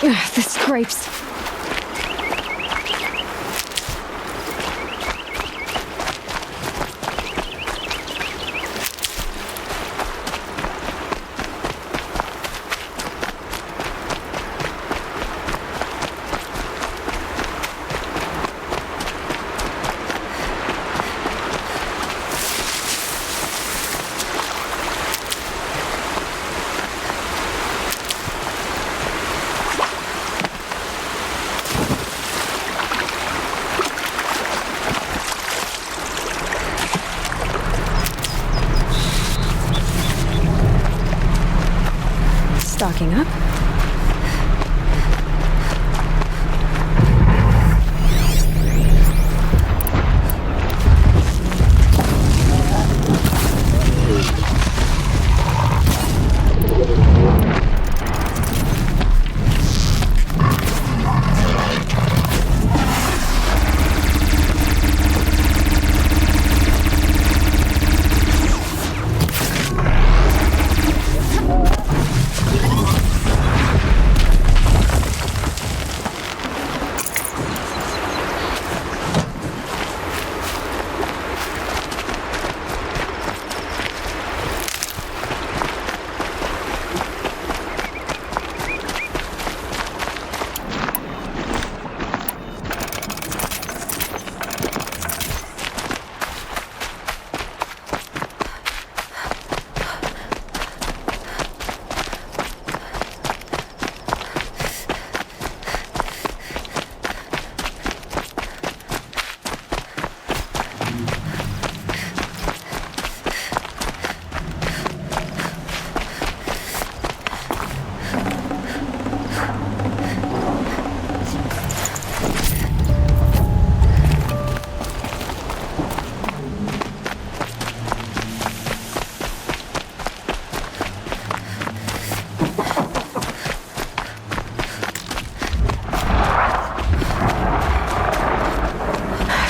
Ugh, the scrapes. Stocking up.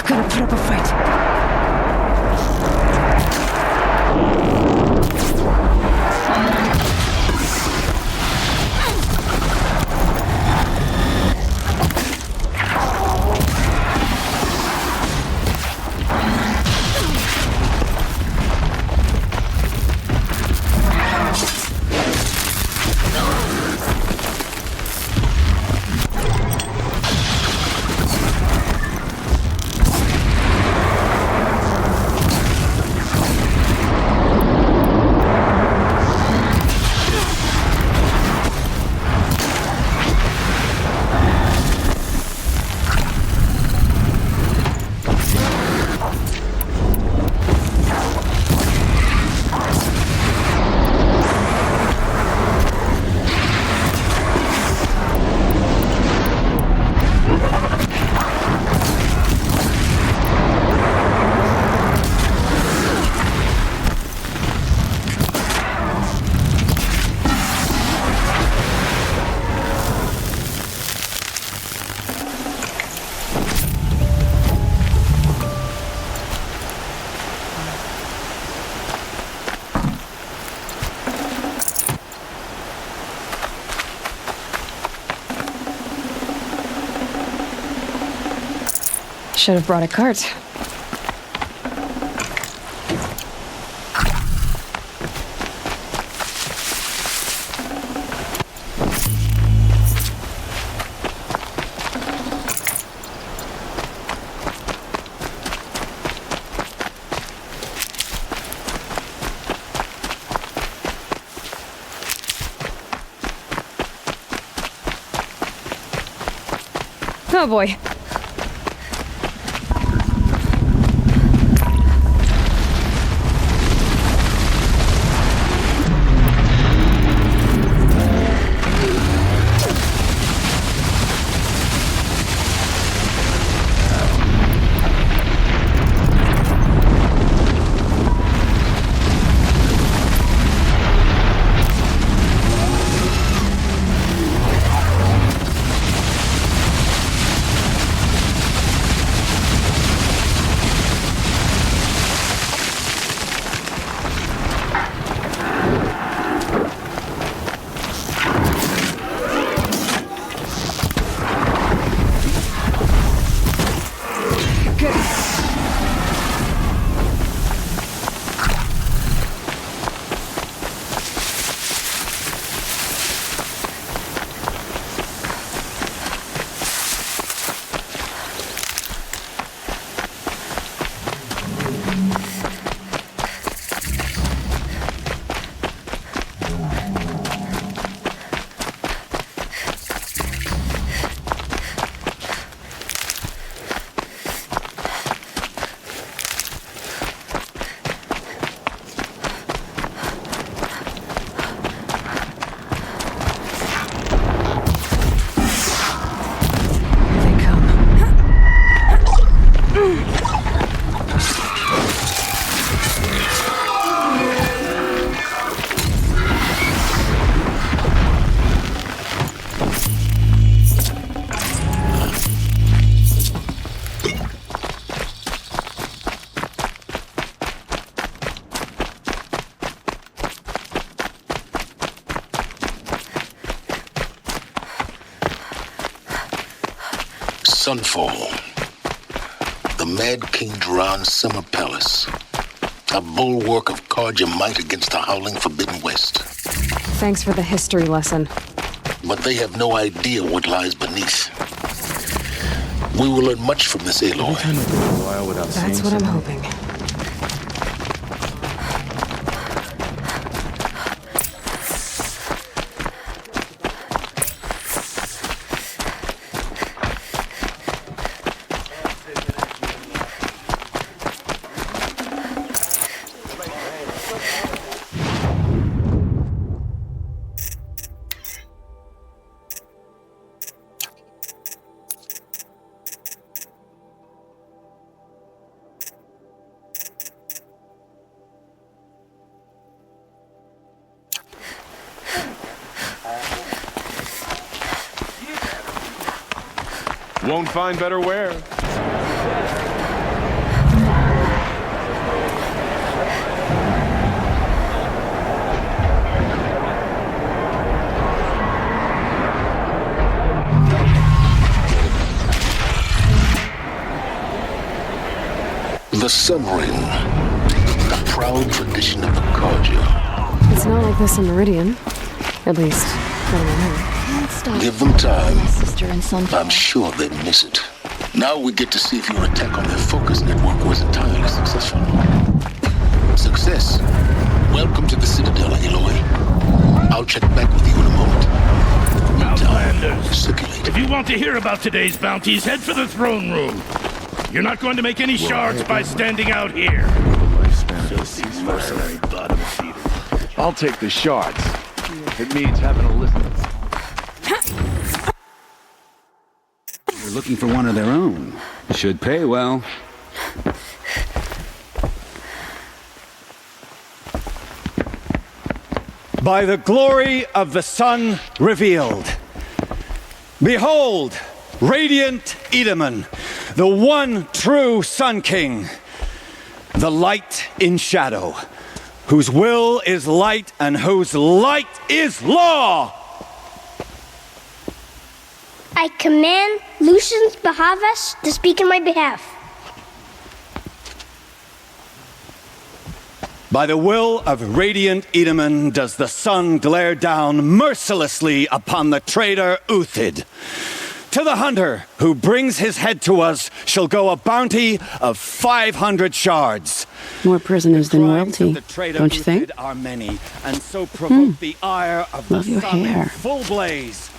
Gotta put up a fight. Should have brought a cart. Oh boy. Sunfall. The Mad King Duran's summer palace. A bulwark of Carja might against the howling Forbidden West. Thanks for the history lesson. But they have no idea what lies beneath. We will learn much from this Aloy. That's what I'm hoping. Won't find better wear. The Sun Ring. The proud tradition of the Carja. It's not like this in Meridian. At least, not anymore. Give them time. Sister and Sunfall. I'm sure they'd miss it. Now we get to see if your attack on their focus network was entirely successful. Success. Welcome to the Citadel, Aloy. I'll check back with you in a moment. Outlanders, Circulate. if you want to hear about today's bounties, head for the throne room. You're not going to make any shards by standing out here. Mercenary bottom feeder. I'll take the shards. If it means having a listen. They're looking for one of their own. Should pay well. By the glory of the sun revealed. Behold, radiant Edaman, the one true Sun King, the light in shadow, whose will is light and whose light is law. I command Lucius Bahavas to speak in my behalf. By the will of radiant Edaman does the sun glare down mercilessly upon the traitor Uthid. To the hunter who brings his head to us shall go a bounty of 500 shards. More prisoners than Crimes royalty, of the traitor don't you think? Uthid are many, and so provoke the ire of Love the your sun hair. in full blaze.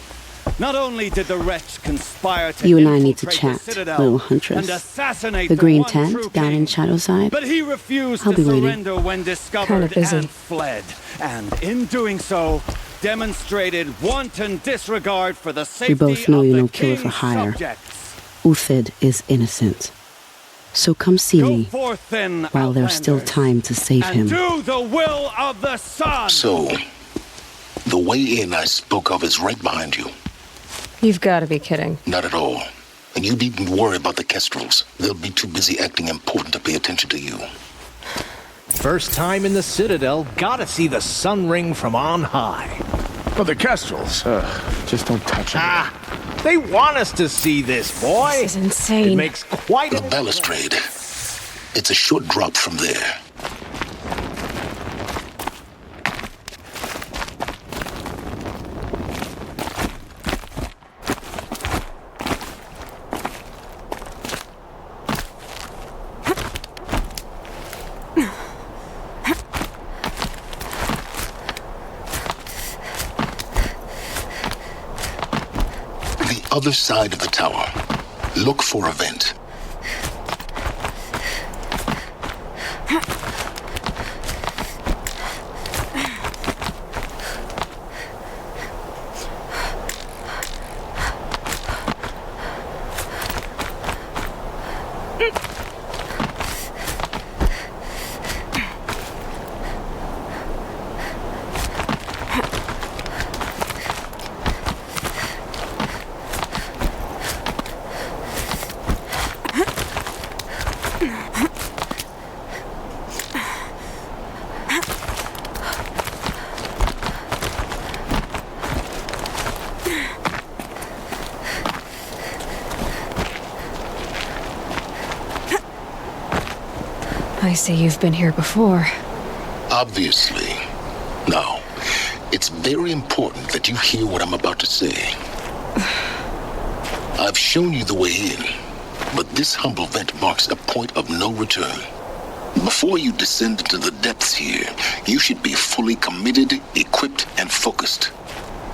Not only did the wretch conspire to You and I need to infiltrate the chat, Citadel little huntress. and assassinate The green one tent true down king, in Shadowside. but he refused I'll to be waiting. surrender when discovered busy. and fled. And in doing so, demonstrated wanton disregard for the safety both know of you're the no killer for king's hire. subjects. Uthid is innocent. So come see Go me forth then, while there's still Outlanders, time to save and him. do the will of the sun. So, the way in I spoke of is right behind you. You've got to be kidding. Not at all. And you needn't worry about the Kestrels. They'll be too busy acting important to pay attention to you. First time in the Citadel, gotta see the Sun Ring from on high. But the Kestrels, just don't touch them. Ah, they want us to see this, boy. This is insane. It makes quite The balustrade. It's a short drop from there. The other side of the tower. Look for a vent. I see you've been here before. Obviously. Now, it's very important that you hear what I'm about to say. I've shown you the way in, but this humble vent marks a point of no return. Before you descend into the depths here, you should be fully committed, equipped, and focused.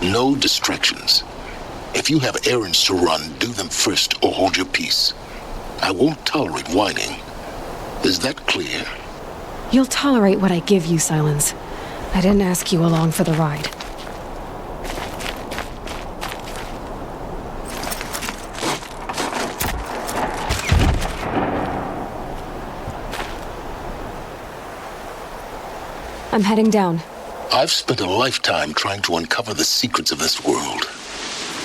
No distractions. If you have errands to run, do them first or hold your peace. I won't tolerate whining. Is that clear? You'll tolerate what I give you, Silence. I didn't ask you along for the ride. I'm heading down. I've spent a lifetime trying to uncover the secrets of this world.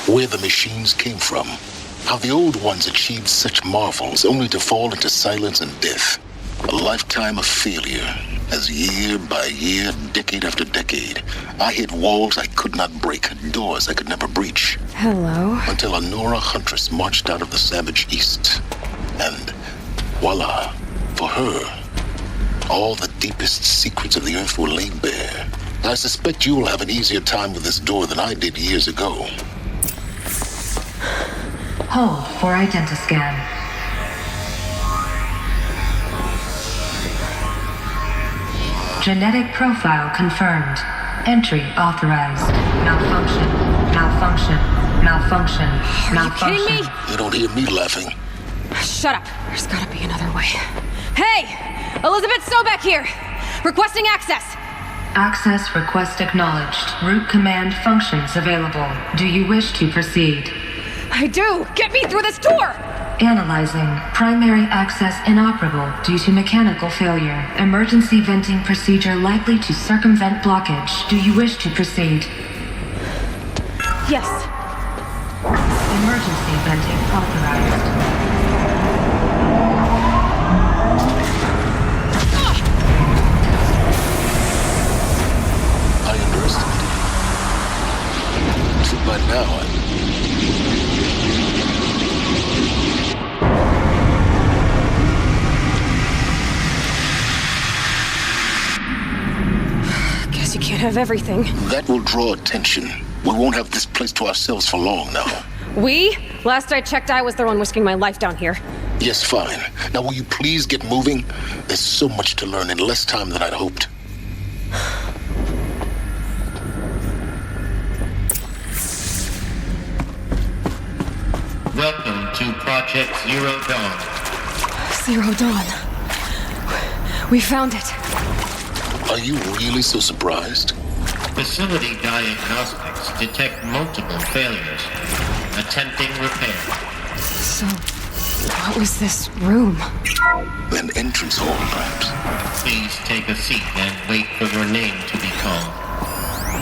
Where the machines came from. How the old ones achieved such marvels only to fall into silence and death. A lifetime of failure, as year by year, decade after decade, I hit walls I could not break, doors I could never breach. Hello? Until a Nora huntress marched out of the savage east. And voila, for her, all the deepest secrets of the earth were laid bare. I suspect you will have an easier time with this door than I did years ago. Hold for identiscan. Genetic profile confirmed. Entry authorized. Malfunction. Malfunction. Malfunction. Are you kidding me? You don't hear me laughing. Shut up. There's gotta be another way. Hey! Elizabeth Sobek here! Requesting access! Access request acknowledged. Root command functions available. Do you wish to proceed? I do! Get me through this door! Analyzing. Primary access inoperable due to mechanical failure. Emergency venting procedure likely to circumvent blockage. Do you wish to proceed? Yes. Emergency venting authorized. I underestimated you. So by now, Guess you can't have everything. that will draw attention. We won't have this place to ourselves for long now. We? Last I checked, I was the one risking my life down here. Yes, fine. Now will you please get moving? There's so much to learn in less time than I'd hoped. Welcome to Project Zero Dawn. Zero Dawn. We found it. Are you really so surprised? Facility diagnostics detect multiple failures. Attempting repair. So, what was this room? An entrance hall, perhaps. Please take a seat and wait for your name to be called.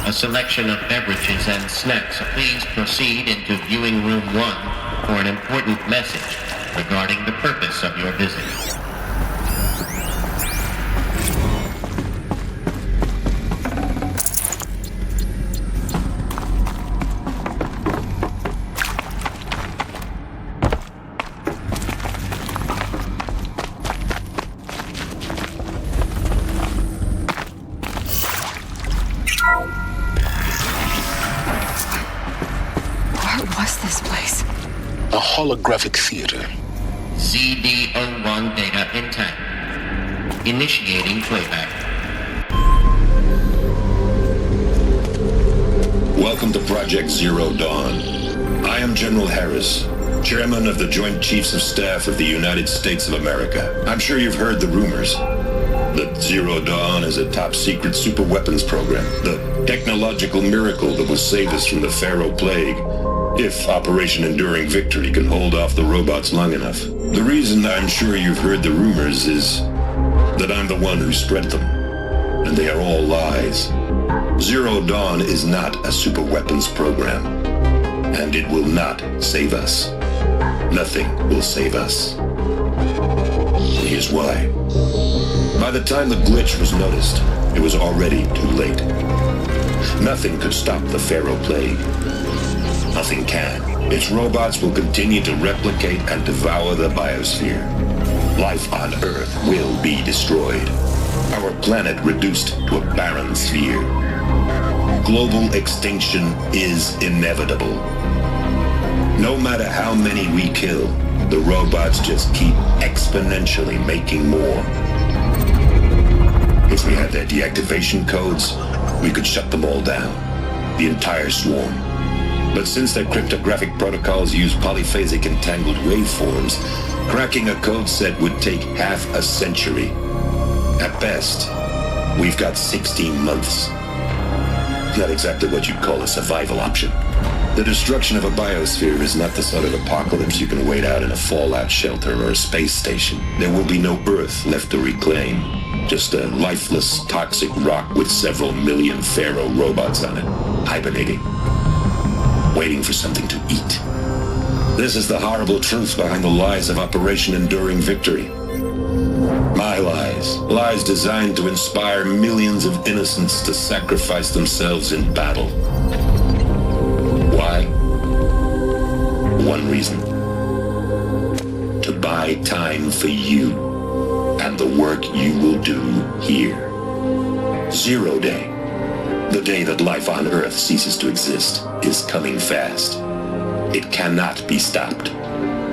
A selection of beverages and snacks. Please proceed into viewing room 1 for an important message regarding the purpose of your visit. What was this place? A holographic theater. CD01 data intact. Initiating playback. Welcome to Project Zero Dawn. I am General Harris, Chairman of the Joint Chiefs of Staff of the United States of America. I'm sure you've heard the rumors that Zero Dawn is a top-secret superweapons program, the technological miracle that will save us from the Pharaoh Plague, if Operation Enduring Victory can hold off the robots long enough. The reason I'm sure you've heard the rumors is that I'm the one who spread them, and they are all lies. Zero Dawn is not a superweapons program, and it will not save us. Nothing will save us. Here's why. By the time the glitch was noticed, it was already too late. Nothing could stop the Pharaoh Plague. Nothing can. Its robots will continue to replicate and devour the biosphere. life on Earth will be destroyed. Our planet reduced to a barren sphere. Global extinction is inevitable. No matter how many we kill, the robots just keep exponentially making more. If we had their deactivation codes, we could shut them all down, the entire swarm. But since their cryptographic protocols use polyphasic entangled waveforms, cracking a code set would take half a century. At best, we've got 16 months. Not exactly what you'd call a survival option. The destruction of a biosphere is not the sort of apocalypse you can wait out in a fallout shelter or a space station. There will be no Earth left to reclaim. Just a lifeless, toxic rock with several million Pharaoh robots on it, hibernating, waiting for something to eat. This is the horrible truth behind the lies of Operation Enduring Victory. My lies. Lies designed to inspire millions of innocents to sacrifice themselves in battle. Why? One reason. To buy time for you and the work you will do here. 0 Day, the day that life on Earth ceases to exist, is coming fast. It cannot be stopped.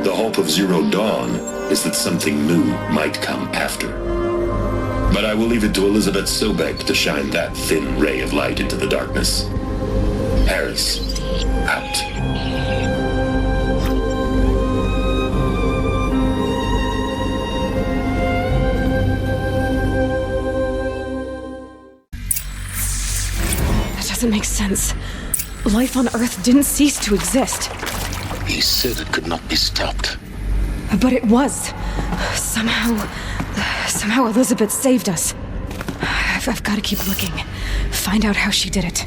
The hope of Zero Dawn is that something new might come after. But I will leave it to Elizabeth Sobek to shine that thin ray of light into the darkness. Harris, out. That doesn't make sense. Life on Earth didn't cease to exist. He said it could not be stopped. But it was. Somehow Elizabeth saved us. I've got to keep looking. Find out how she did it.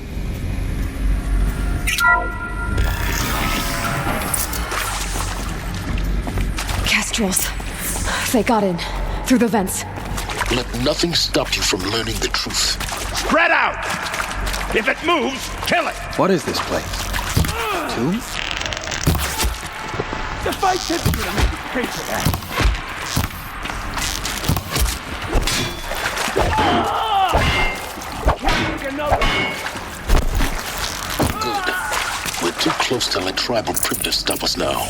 Kestrels. They got in. Through the vents. Let nothing stop you from learning the truth. Spread out! If it moves, kill it! What is this place? Tomb? The fight tips you to make it pay for that. Good. We're too close to let tribal privilege stop us now.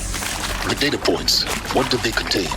The data points, what did they contain?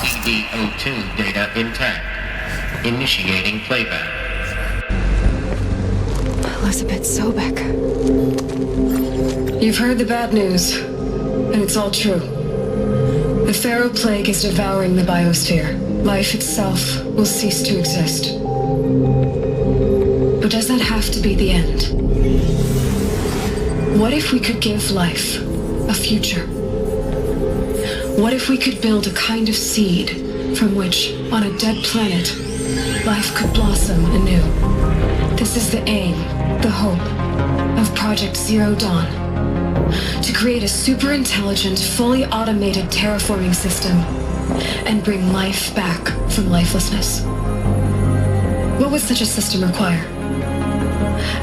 CD02 data intact. Initiating playback. Elizabeth Sobek. You've heard the bad news, and it's all true. The Pharaoh Plague is devouring the biosphere. Life itself will cease to exist. But does that have to be the end? What if we could give life a future? What if we could build a kind of seed from which, on a dead planet, life could blossom anew? This is the aim, the hope, of Project Zero Dawn. To create a super-intelligent, fully automated terraforming system and bring life back from lifelessness. What would such a system require?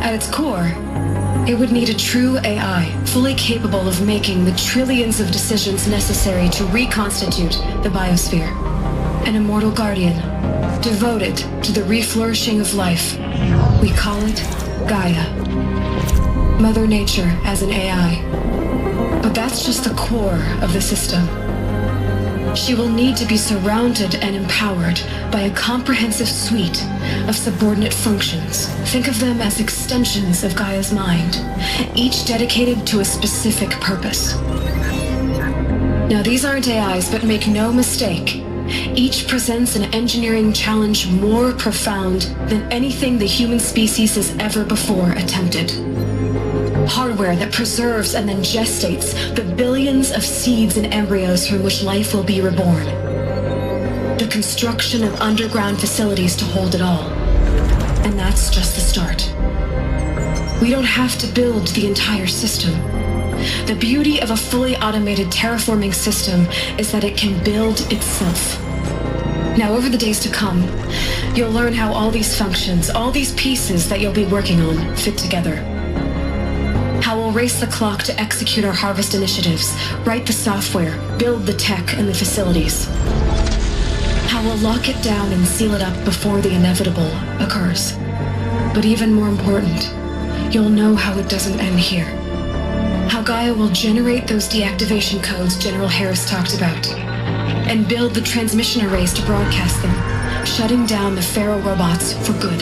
At its core, it would need a true AI, fully capable of making the trillions of decisions necessary to reconstitute the biosphere. An immortal guardian, devoted to the reflourishing of life. We call it Gaia. Mother Nature as an AI. But that's just the core of the system. She will need to be surrounded and empowered by a comprehensive suite of subordinate functions. Think of them as extensions of Gaia's mind, each dedicated to a specific purpose. Now, these aren't AIs, but make no mistake, each presents an engineering challenge more profound than anything the human species has ever before attempted. Hardware that preserves and then gestates the billions of seeds and embryos from which life will be reborn. The construction of underground facilities to hold it all. And that's just the start. We don't have to build the entire system. The beauty of a fully automated terraforming system is that it can build itself. Now, over the days to come, you'll learn how all these functions, all these pieces that you'll be working on, fit together. How we'll race the clock to execute our harvest initiatives, write the software, build the tech and the facilities. How we'll lock it down and seal it up before the inevitable occurs. But even more important, you'll know how it doesn't end here. How Gaia will generate those deactivation codes General Harris talked about, and build the transmission arrays to broadcast them, shutting down the Pharaoh robots for good.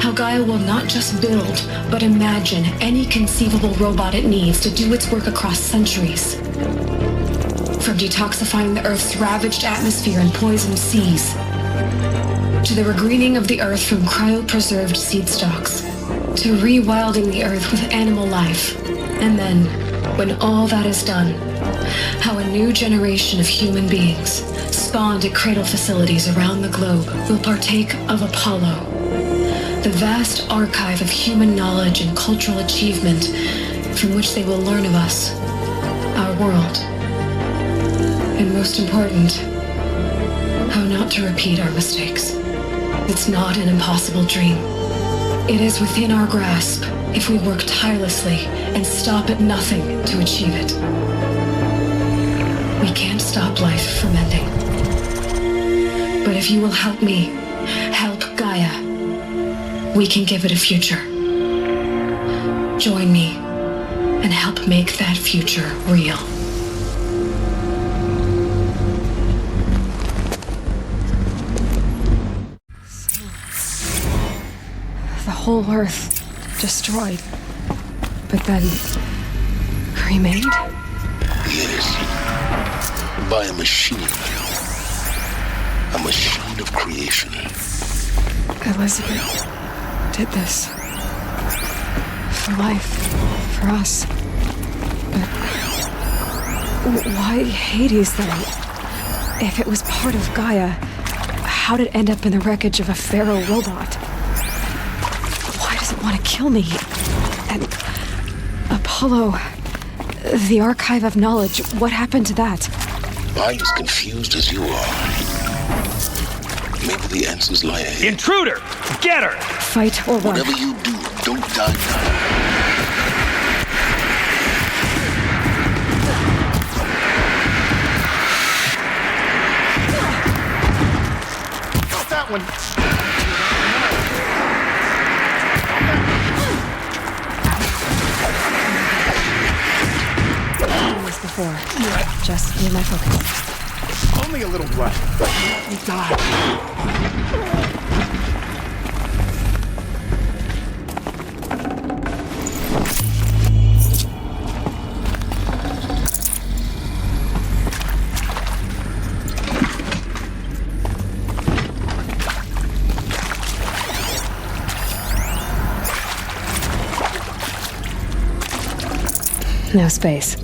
How Gaia will not just build, but imagine any conceivable robot it needs to do its work across centuries. From detoxifying the Earth's ravaged atmosphere and poisoned seas, to the regreening of the Earth from cryopreserved seed stalks, to rewilding the Earth with animal life. And then, when all that is done, how a new generation of human beings, spawned at cradle facilities around the globe, will partake of Apollo, the vast archive of human knowledge and cultural achievement from which they will learn of us, our world, and most important, how not to repeat our mistakes. It's not an impossible dream. It is within our grasp if we work tirelessly and stop at nothing to achieve it. We can't stop life from ending. But if you will help me, help Gaia, we can give it a future. Join me and help make that future real. The whole Earth destroyed, but then remade? Yes. By a machine. A machine of creation. Elizabeth did this. For life. For us. But why Hades then? If it was part of Gaia, how did it end up in the wreckage of a Pharaoh robot? Why does it want to kill me? And Apollo, the archive of knowledge, what happened to that? I'm as confused as you are. Maybe the answers lie ahead. Intruder! Get her! Fight or run. Whatever you do, don't die now. That one. Before. Just need my focus. Only a little blood. You die. No space.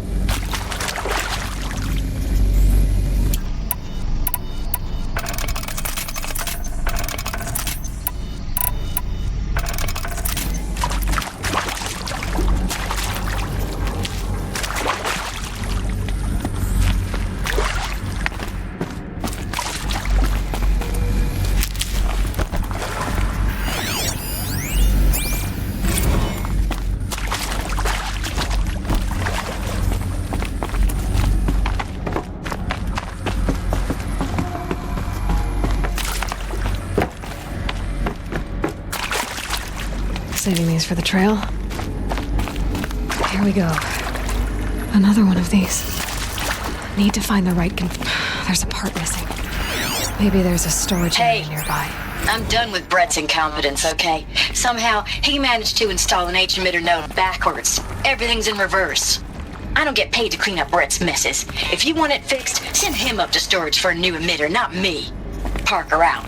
saving these for the trail. Here we go. Another one of these. Need to find the right there's a part missing. Maybe there's a storage area nearby. I'm done with Brett's incompetence, okay? Somehow, he managed to install an H-emitter node backwards. Everything's in reverse. I don't get paid to clean up Brett's messes. If you want it fixed, send him up to storage for a new emitter, not me. Parker out.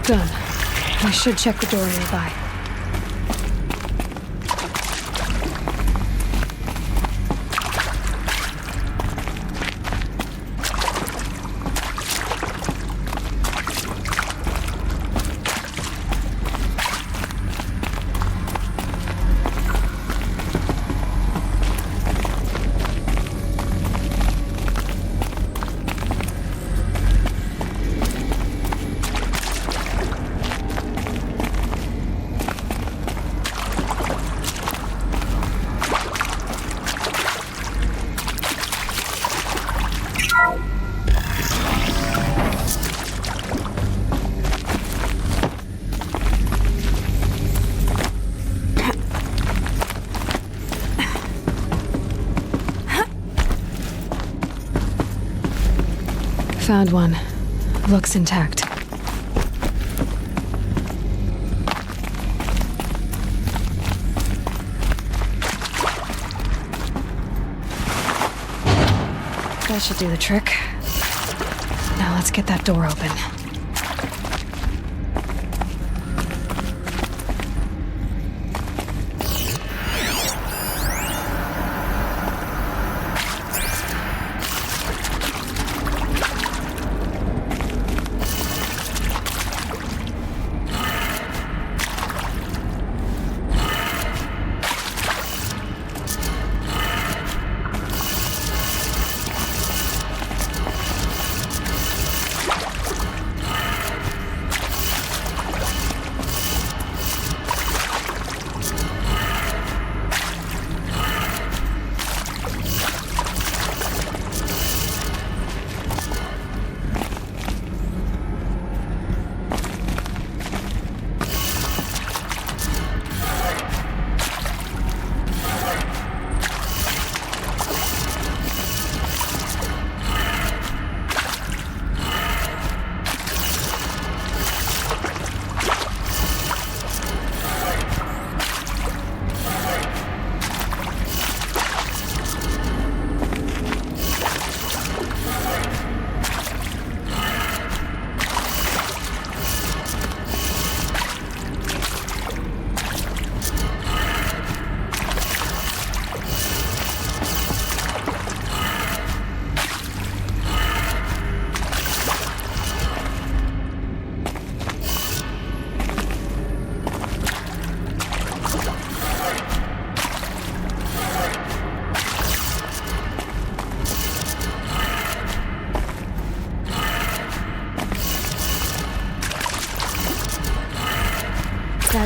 Done. I should check the door nearby. Found one. Looks intact. That should do the trick. Now let's get that door open.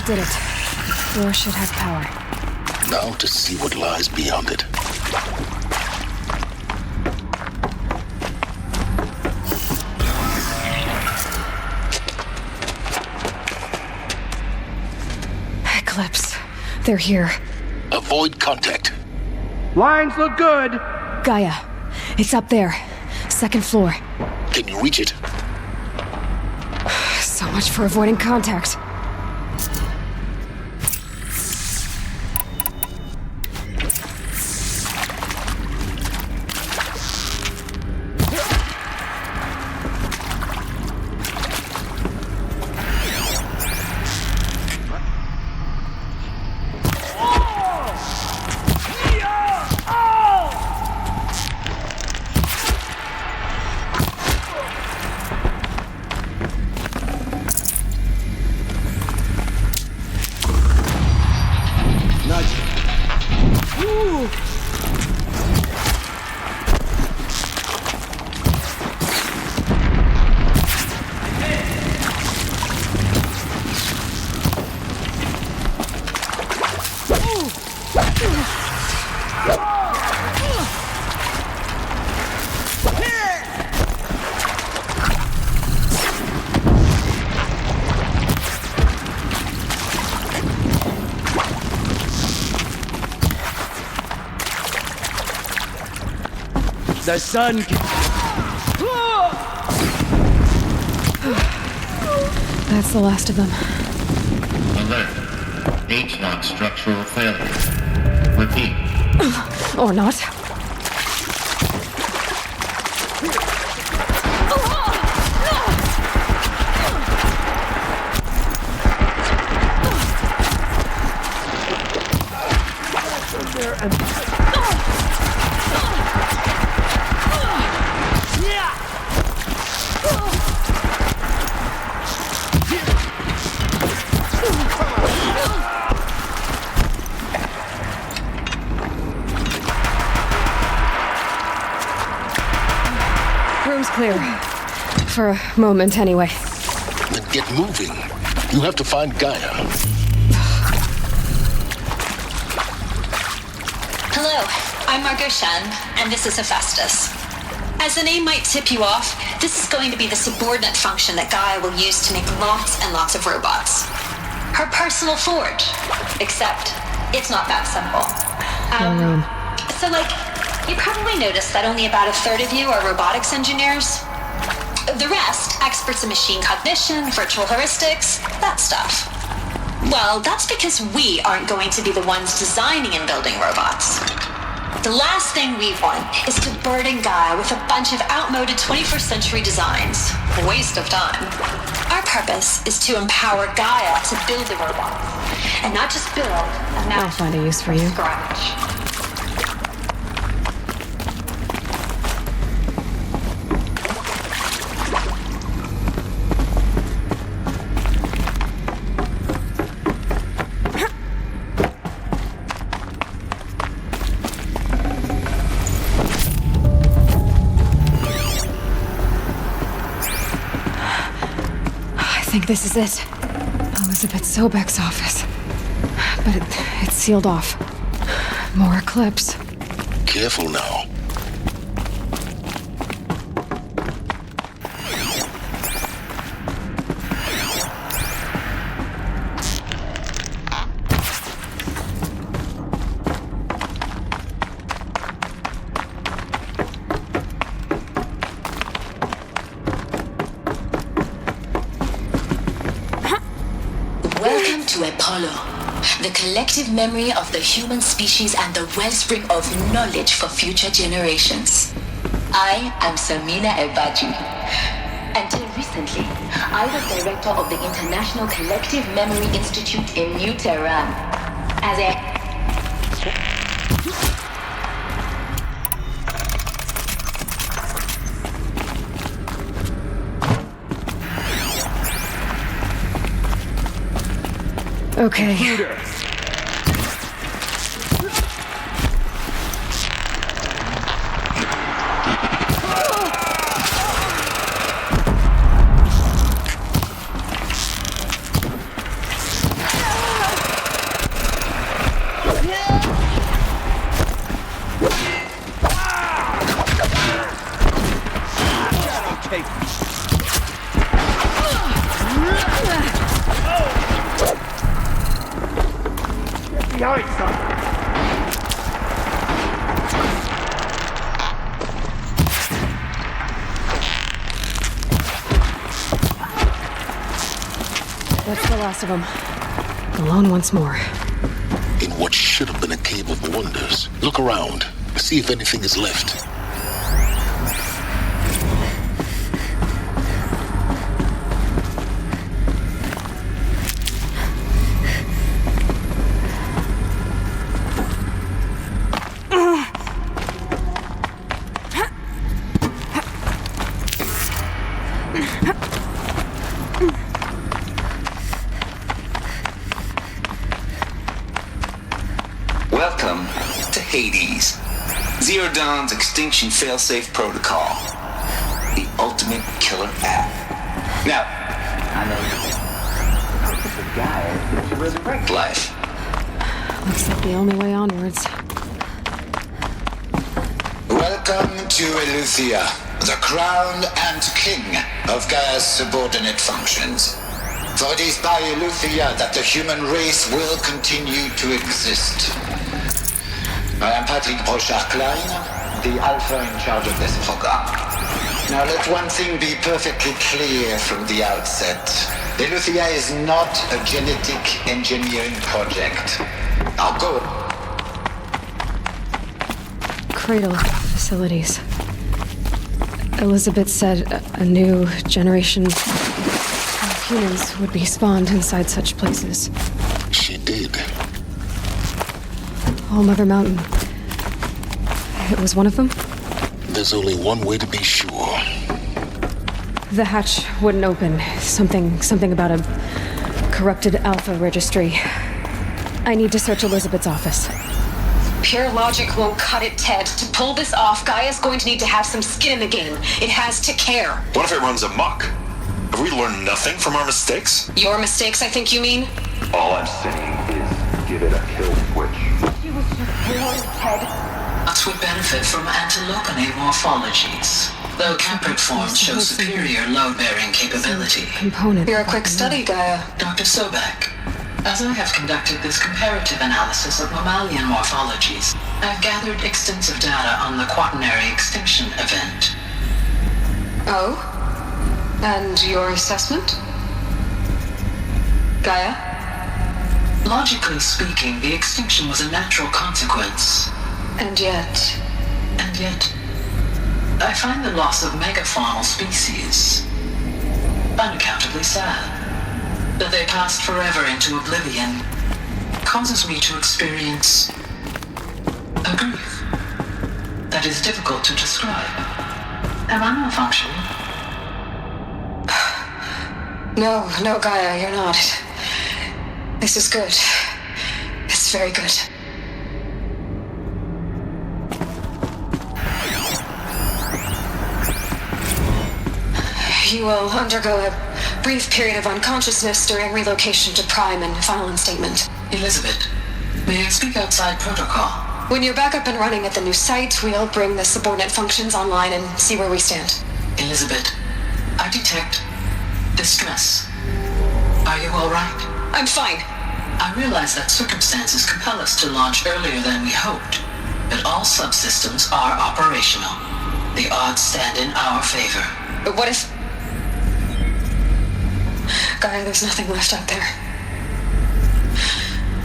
did it. Door should have power. Now to see what lies beyond it. Eclipse. They're here. Avoid contact. Lines look good. Gaia. It's up there. Second floor. Can you reach it? So much for avoiding contact. The sun. That's the last of them. Alert. H-lock structural failure. Repeat. Or not. Room's clear. For a moment, anyway. Then get moving. You have to find Gaia. Hello, I'm Margot Shen, and this is Hephaestus. As the name might tip you off, this is going to be the subordinate function that Gaia will use to make lots and lots of robots. Her personal forge. Except, it's not that simple. So, you probably noticed that only about a third of you are robotics engineers. The rest, experts in machine cognition, virtual heuristics, that stuff. Well, that's because we aren't going to be the ones designing and building robots. The last thing we want is to burden Gaia with a bunch of outmoded 21st century designs. A waste of time. Our purpose is to empower Gaia to build the robots. And not just build, I'll find a use for you. Scratch. I think this is it. Elizabeth Sobek's office. But it's sealed off. More Eclipse. Careful now. Welcome to Apollo, the collective memory of the human species and the wellspring of knowledge for future generations. I am Samina Ebaji. Until recently, I was director of the International Collective Memory Institute in New Tehran. As a Okay. take. Behind, son! That's the last of them. Alone once more. In what should have been a cave of wonders. Look around. See if anything is left. Welcome to Hades, Zero Dawn's extinction failsafe protocol, the ultimate killer app. Now, I know the purpose of Gaia is to resurrect life. Looks like the only way onwards. Welcome to Eleuthia, the crown and king of Gaia's subordinate functions. For it is by Eleuthia that the human race will continue to exist. I am Patrick Brochard-Klein, the Alpha in charge of this program. Now let one thing be perfectly clear from the outset. Eleuthia is not a genetic engineering project. Our goal... Cradle facilities. Elizabeth said a new generation of humans would be spawned inside such places. She did. Oh, Mother Mountain. It was one of them? There's only one way to be sure. The hatch wouldn't open. Something about a corrupted Alpha registry. I need to search Elizabeth's office. Pure logic won't cut it, Ted. To pull this off, Gaia's going to need to have some skin in the game. It has to care. What if it runs amok? Have we learned nothing from our mistakes? Your mistakes, I think you mean? All I'm saying is give it a kill switch. She was just born, Ted. Us would benefit from antilocene morphologies, though Caprid forms show superior load-bearing capability. Component. You're a quick study, Gaia. Dr. Sobek, as I have conducted this comparative analysis of mammalian morphologies, I've gathered extensive data on the quaternary extinction event. Oh? And your assessment? Gaia? Logically speaking, the extinction was a natural consequence. And yet, I find the loss of megafaunal species unaccountably sad. That they passed forever into oblivion causes me to experience a grief that is difficult to describe. Am I malfunctioning? No, Gaia, you're not. This is good. It's very good. You will undergo a brief period of unconsciousness during relocation to Prime and final instatement. Elizabeth, may I speak outside protocol? When you're back up and running at the new site, we'll bring the subordinate functions online and see where we stand. Elizabeth, I detect distress. Are you all right? I'm fine. I realize that circumstances compel us to launch earlier than we hoped, but all subsystems are operational. The odds stand in our favor. But what if... Gaia, there's nothing left out there.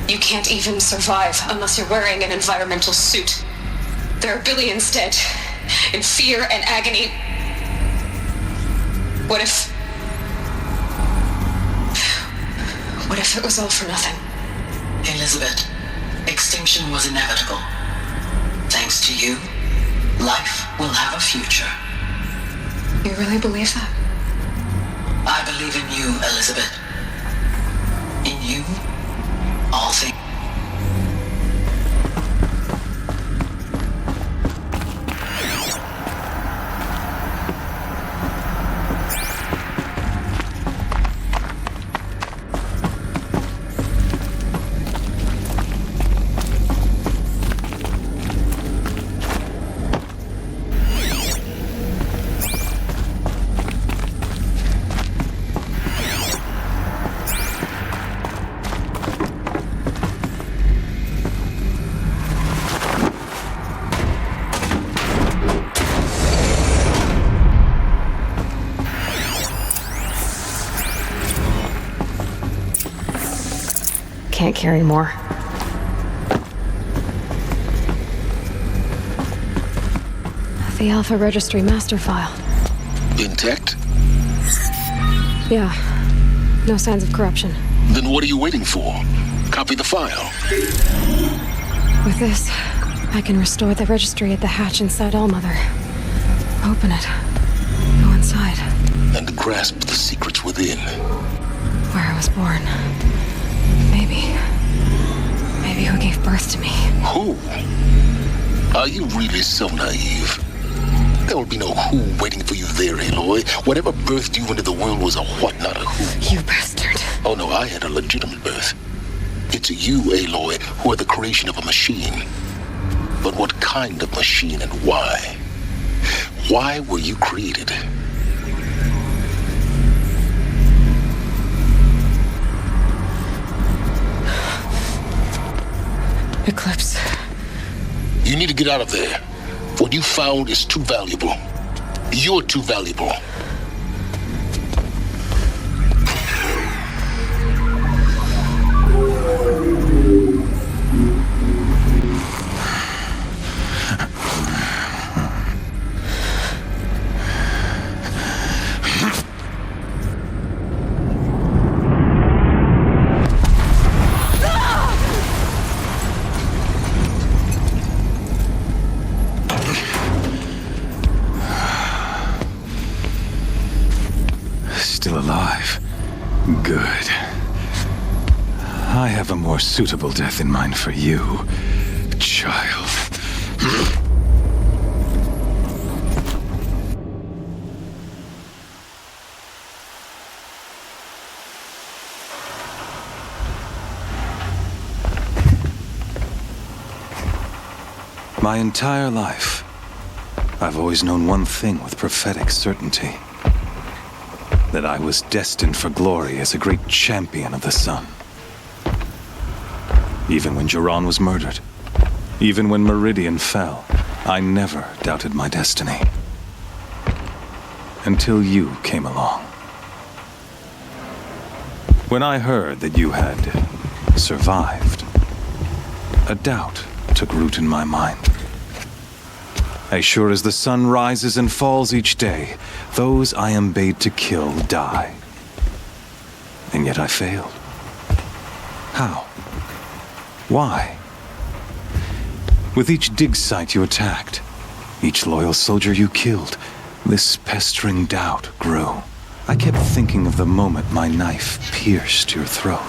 You can't even survive unless you're wearing an environmental suit. There are billions dead, in fear and agony. What if it was all for nothing? Elizabeth, extinction was inevitable. Thanks to you, life will have a future. You really believe that? I believe in you, Elizabeth. In you, all things. can't carry more. The Alpha Registry master file. Intact? Yeah. No signs of corruption. Then what are you waiting for? Copy the file. With this, I can restore the registry at the hatch inside Allmother. Open it. Go inside. And grasp the secrets within. Where I was born. Maybe who gave birth to me. Who? Are you really so naive? There will be no who waiting for you there, Aloy. Whatever birthed you into the world was a what, not a who. You bastard. Oh no, I had a legitimate birth. It's you, Aloy, who are the creation of a machine. But what kind of machine and why? Why were you created? Eclipse. You need to get out of there. What you found is too valuable. You're too valuable. Still alive. Good. I have a more suitable death in mind for you, child. My entire life, I've always known one thing with prophetic certainty. That I was destined for glory as a great champion of the sun. Even when Jiran was murdered, even when Meridian fell, I never doubted my destiny. Until you came along. When I heard that you had survived, a doubt took root in my mind. As sure as the sun rises and falls each day, those I am bade to kill die. And yet I failed. How? Why? With each dig site you attacked, each loyal soldier you killed, this pestering doubt grew. I kept thinking of the moment my knife pierced your throat.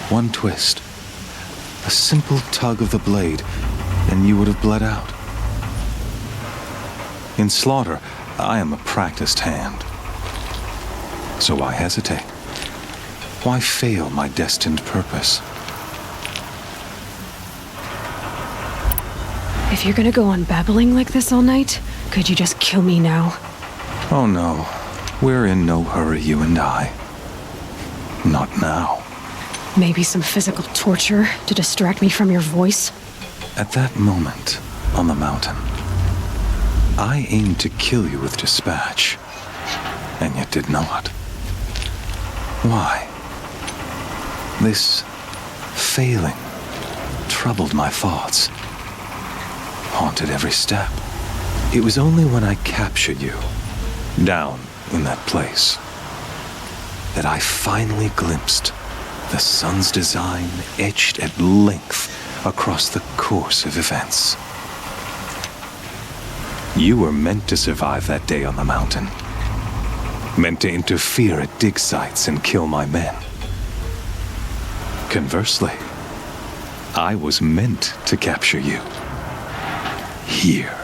One twist, a simple tug of the blade, and you would have bled out. In slaughter, I am a practiced hand. So why hesitate? Why fail my destined purpose? If you're gonna go on babbling like this all night, could you just kill me now? Oh no, we're in no hurry, you and I. Not now. Maybe some physical torture to distract me from your voice? At that moment, on the mountain, I aimed to kill you with dispatch, and yet did not. Why? This failing troubled my thoughts, haunted every step. It was only when I captured you, down in that place, that I finally glimpsed the sun's design etched at length across the course of events. You were meant to survive that day on the mountain. Meant to interfere at dig sites and kill my men. Conversely, I was meant to capture you. Here.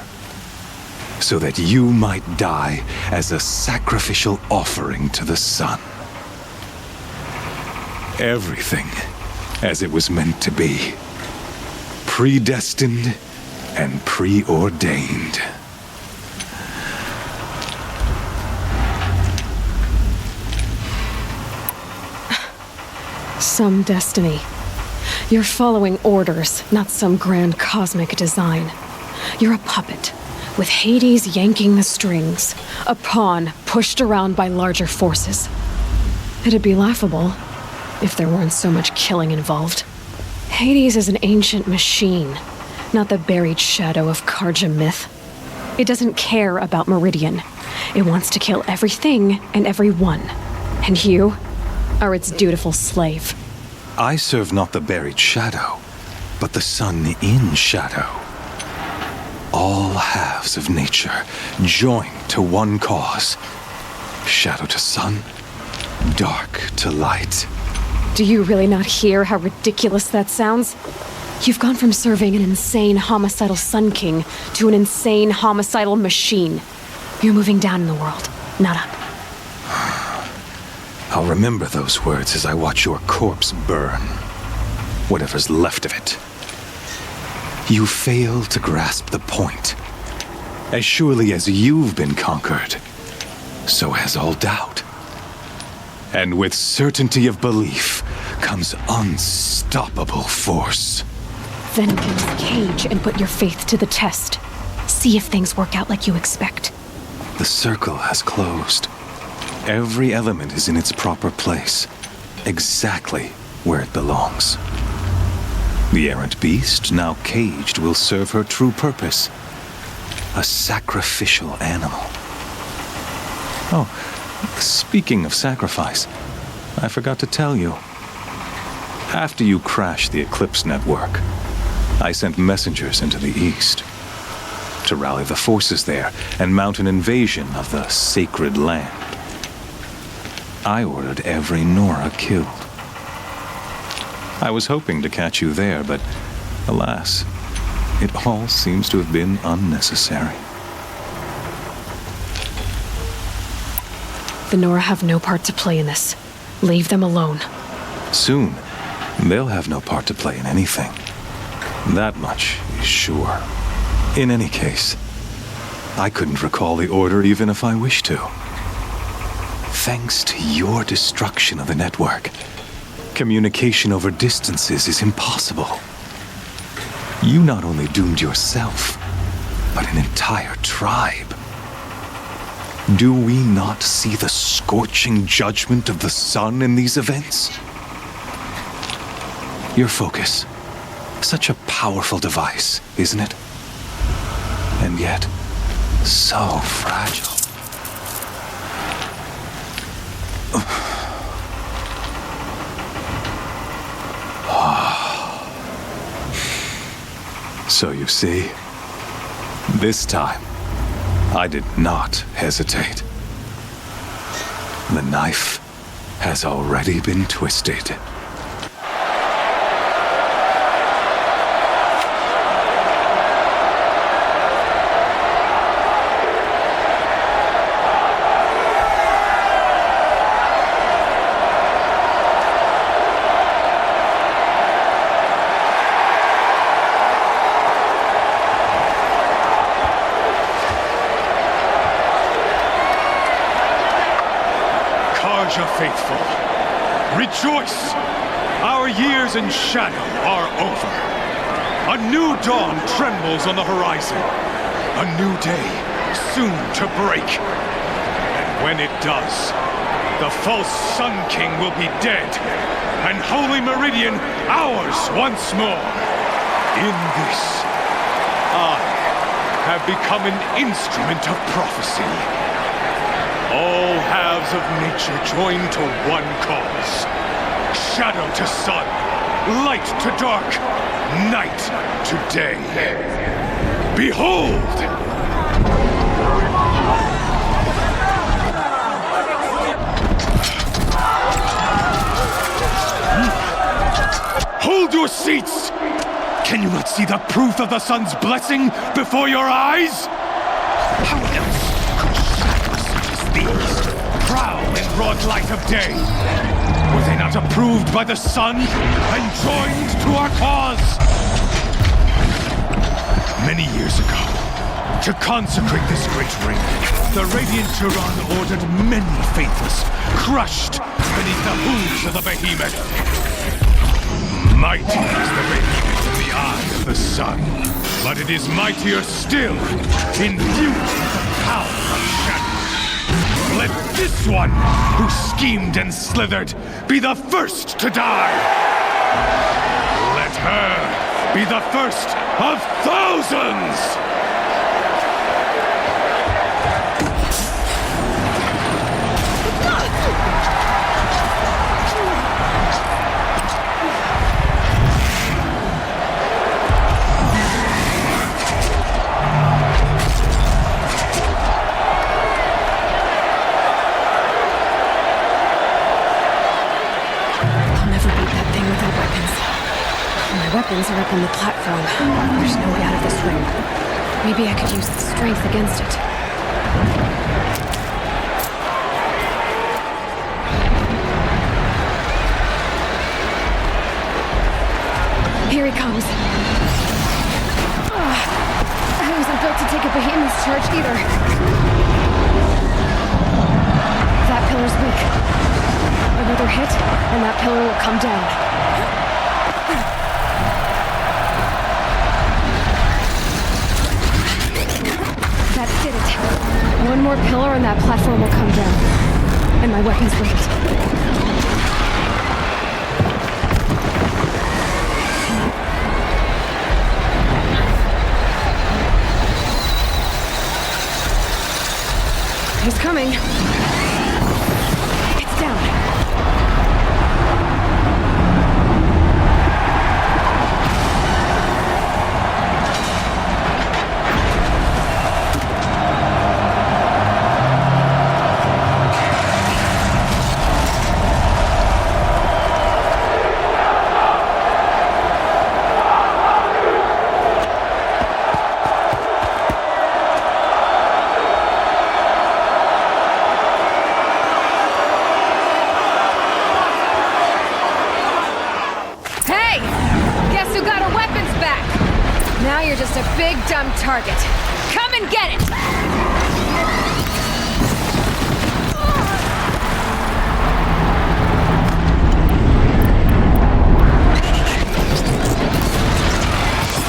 So that you might die as a sacrificial offering to the sun. Everything as it was meant to be. Predestined and preordained. Some destiny. You're following orders, not some grand cosmic design. You're a puppet, with Hades yanking the strings, a pawn pushed around by larger forces. It'd be laughable, if there weren't so much killing involved. Hades is an ancient machine, not the buried shadow of Karja myth. It doesn't care about Meridian. It wants to kill everything and everyone. And you are its dutiful slave. I serve not the buried shadow, but the sun in shadow. All halves of nature joined to one cause. Shadow to sun, dark to light. Do you really not hear how ridiculous that sounds? You've gone from serving an insane homicidal Sun King to an insane homicidal machine. You're moving down in the world, not up. I'll remember those words as I watch your corpse burn. Whatever's left of it. You fail to grasp the point. As surely as you've been conquered, so has all doubt. And with certainty of belief comes unstoppable force. Then get this cage and put your faith to the test. See if things work out like you expect. The circle has closed. Every element is in its proper place, exactly where it belongs. The errant beast, now caged, will serve her true purpose. A sacrificial animal. Oh, speaking of sacrifice, I forgot to tell you. After you crashed the Eclipse network, I sent messengers into the east to rally the forces there and mount an invasion of the sacred land. I ordered every Nora killed. I was hoping to catch you there, but alas, it all seems to have been unnecessary. The Nora have no part to play in this. Leave them alone. Soon, they'll have no part to play in anything. That much is sure. In any case, I couldn't recall the order even if I wished to. Thanks to your destruction of the network, communication over distances is impossible. You not only doomed yourself, but an entire tribe. Do we not see the scorching judgment of the sun in these events? Your focus. Such a powerful device, isn't it? And yet, so fragile. So you see, this time, I did not hesitate. The knife has already been twisted. Faithful, rejoice! Our years in shadow are over. A new dawn trembles on the horizon. A new day soon to break. And when it does, the false Sun King will be dead, and Holy Meridian ours once more. In this, I have become an instrument of prophecy. All halves of nature join to one cause. Shadow to sun, light to dark, night to day. Behold! Hold your seats! Can you not see the proof of the sun's blessing before your eyes? How else could shadows such as these prowl in broad light of day? Were they not approved by the sun and joined to our cause? Many years ago, to consecrate this great ring, the Radiant Turan ordered many faithless, crushed beneath the hooves of the behemoth. Mighty is the behemoth in the eye of the sun, but it is mightier still in view of the power of shadow. Let this one, who schemed and slithered, be the first to die! Let her be the first of thousands! Weapons are up on the platform. There's no way out of this room. Maybe I could use the strength against it. Here he comes. I wasn't built to take a behemoth's charge either. That pillar's weak. Another hit, and that pillar will come down. That did it. One more pillar and that platform will come down. And my weapon's with it. He's coming. It's down. You're just a big, dumb target. Come and get it!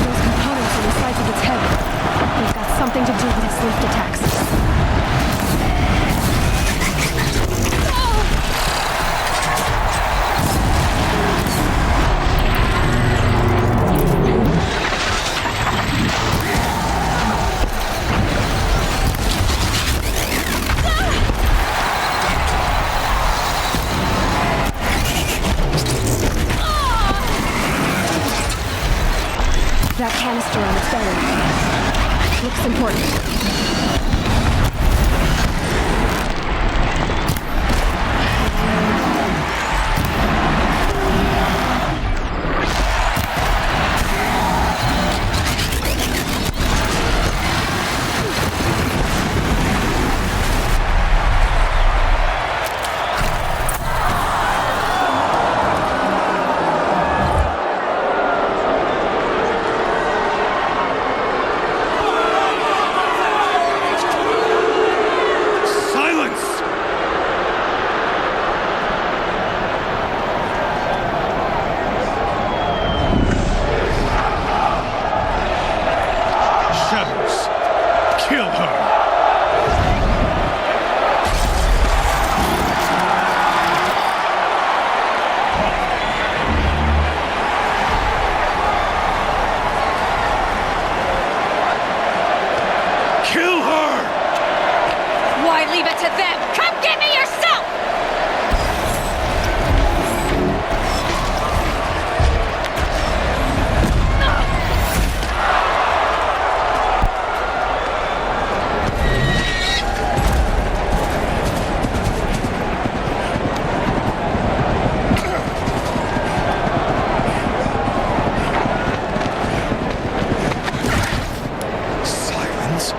Those components on the sides of its head. They've got something to do with its lift attacks. That canister on its belly looks important. Leave it to them! Come get me yourself! Silence?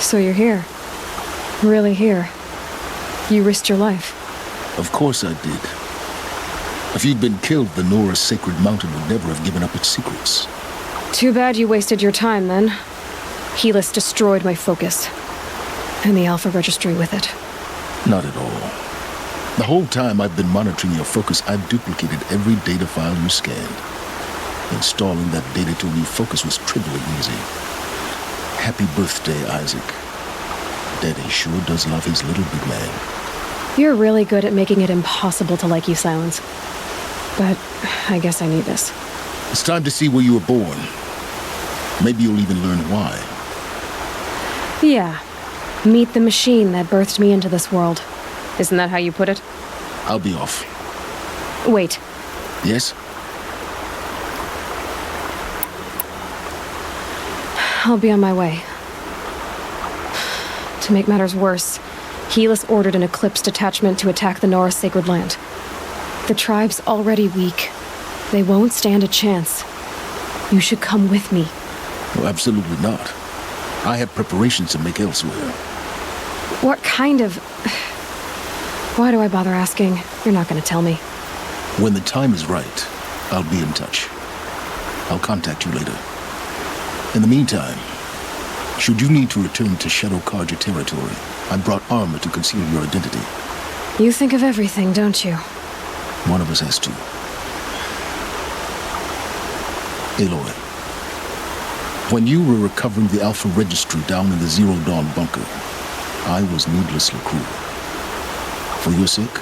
So you're here. Really here. You risked your life. Of course I did. If you'd been killed, the Nora's sacred mountain would never have given up its secrets. Too bad you wasted your time, then. Helis destroyed my focus. And the Alpha Registry with it. Not at all. The whole time I've been monitoring your focus, I've duplicated every data file you scanned. Installing that data to a new focus was trivially easy. Happy birthday, Isaac. Daddy sure does love his little big man. You're really good at making it impossible to like you, Silence. But I guess I need this. It's time to see where you were born. Maybe you'll even learn why. Yeah. Meet the machine that birthed me into this world. Isn't that how you put it? I'll be off. Wait. Yes? I'll be on my way. To make matters worse, Helis ordered an Eclipse detachment to attack the Nora Sacred Land. The tribe's already weak. They won't stand a chance. You should come with me. Oh, absolutely not. I have preparations to make elsewhere. What kind of... Why do I bother asking? You're not going to tell me. When the time is right, I'll be in touch. I'll contact you later. In the meantime, should you need to return to Shadow Carja territory, I brought armor to conceal your identity. You think of everything, don't you? One of us has to. Aloy, when you were recovering the Alpha Registry down in the Zero Dawn bunker, I was needlessly cruel. For your sake,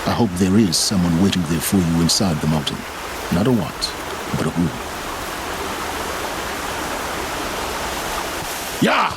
I hope there is someone waiting there for you inside the mountain. Not a what, but a who. Yeah!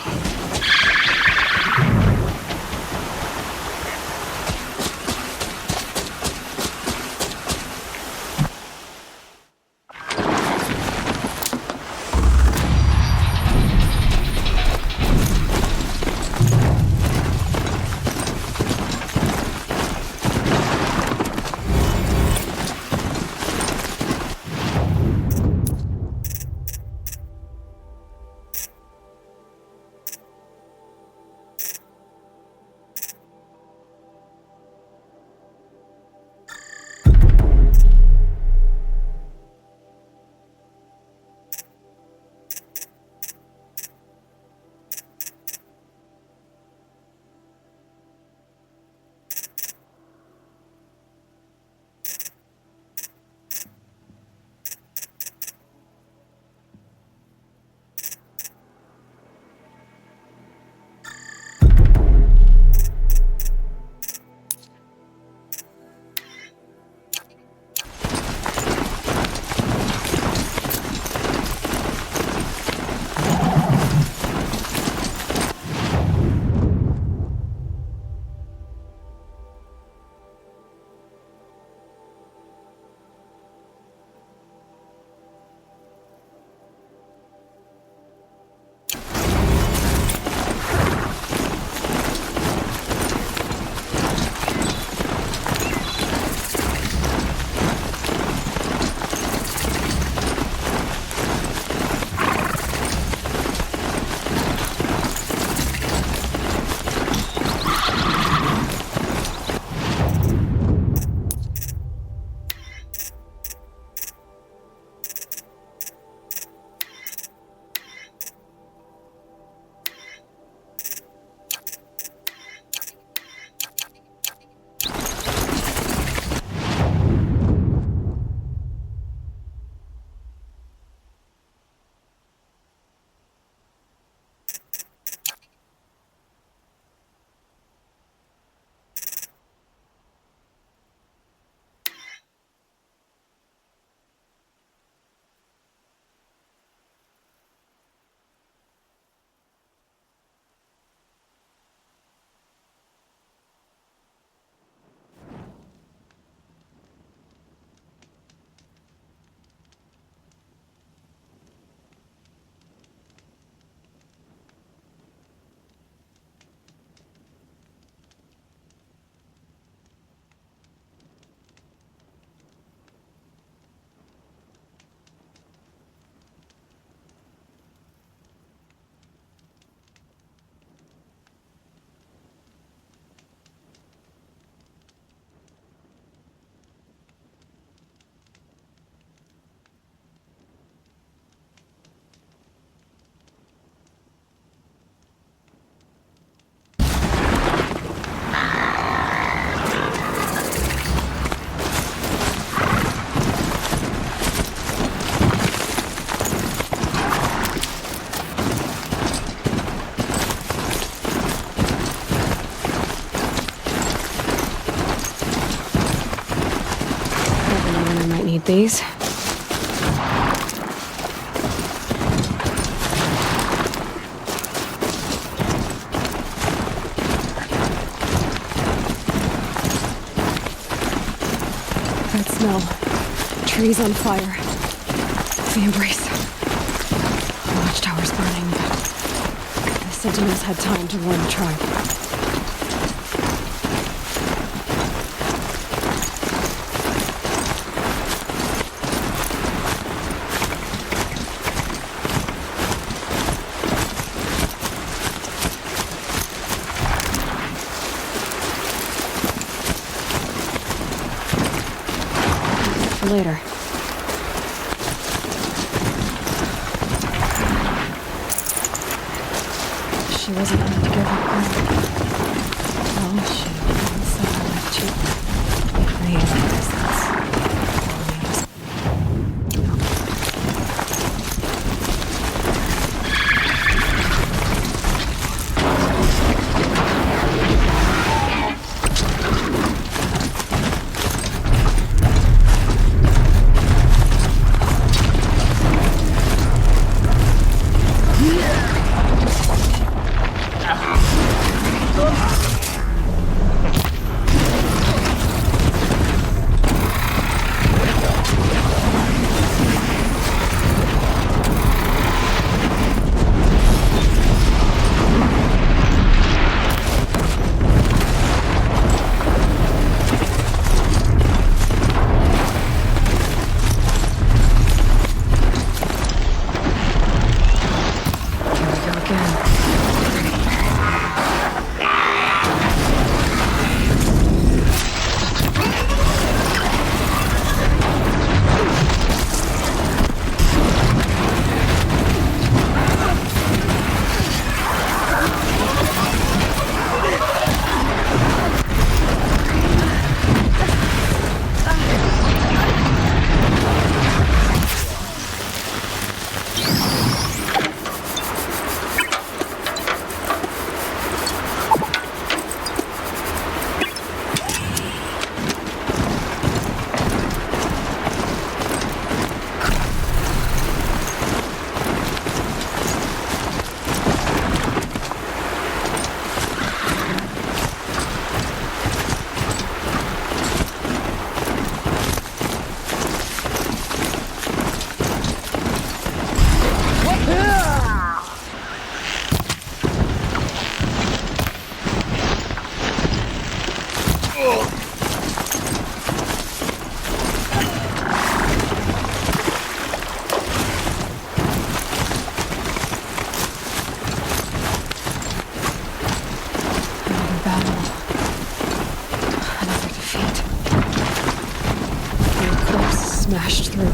these. That smell. Trees on fire. The embrace. The watchtower's burning, but the sentinels had time to warn the tribe. Later. She wasn't going to give up. Well, she also left you. Smashed through.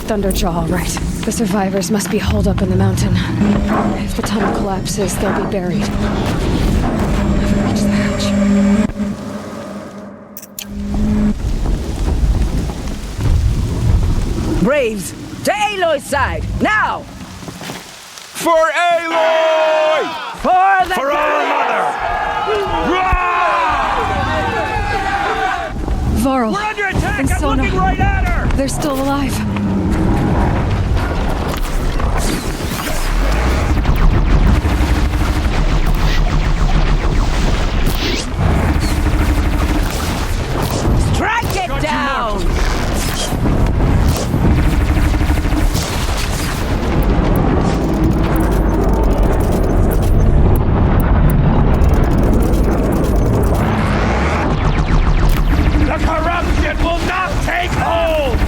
Thunderjaw, all right. The survivors must be holed up in the mountain. If the tunnel collapses, they'll be buried. Never reach the hatch. Braves, to Aloy's side, now! For Aloy! For the For our mother! Varl. We're under attack! And I'm Sona. looking right at her! They're still alive. Strike it down! The corruption will not take hold!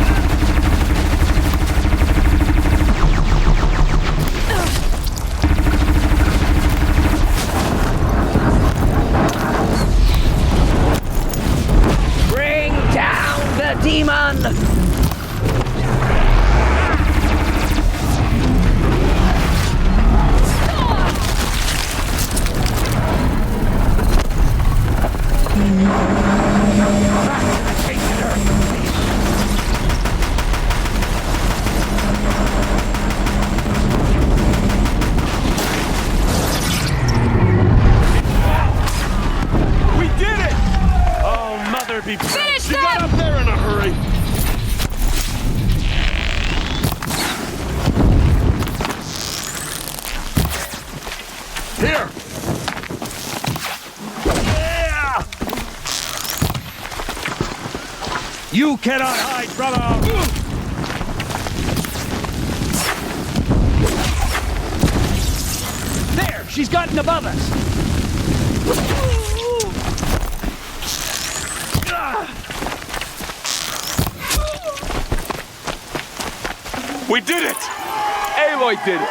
Bring down the demon! We did it! Oh, mother be proud. She got up there in a hurry. Here! Yeah! You cannot hide from our... There! She's gotten above us! We did it! Aloy did it!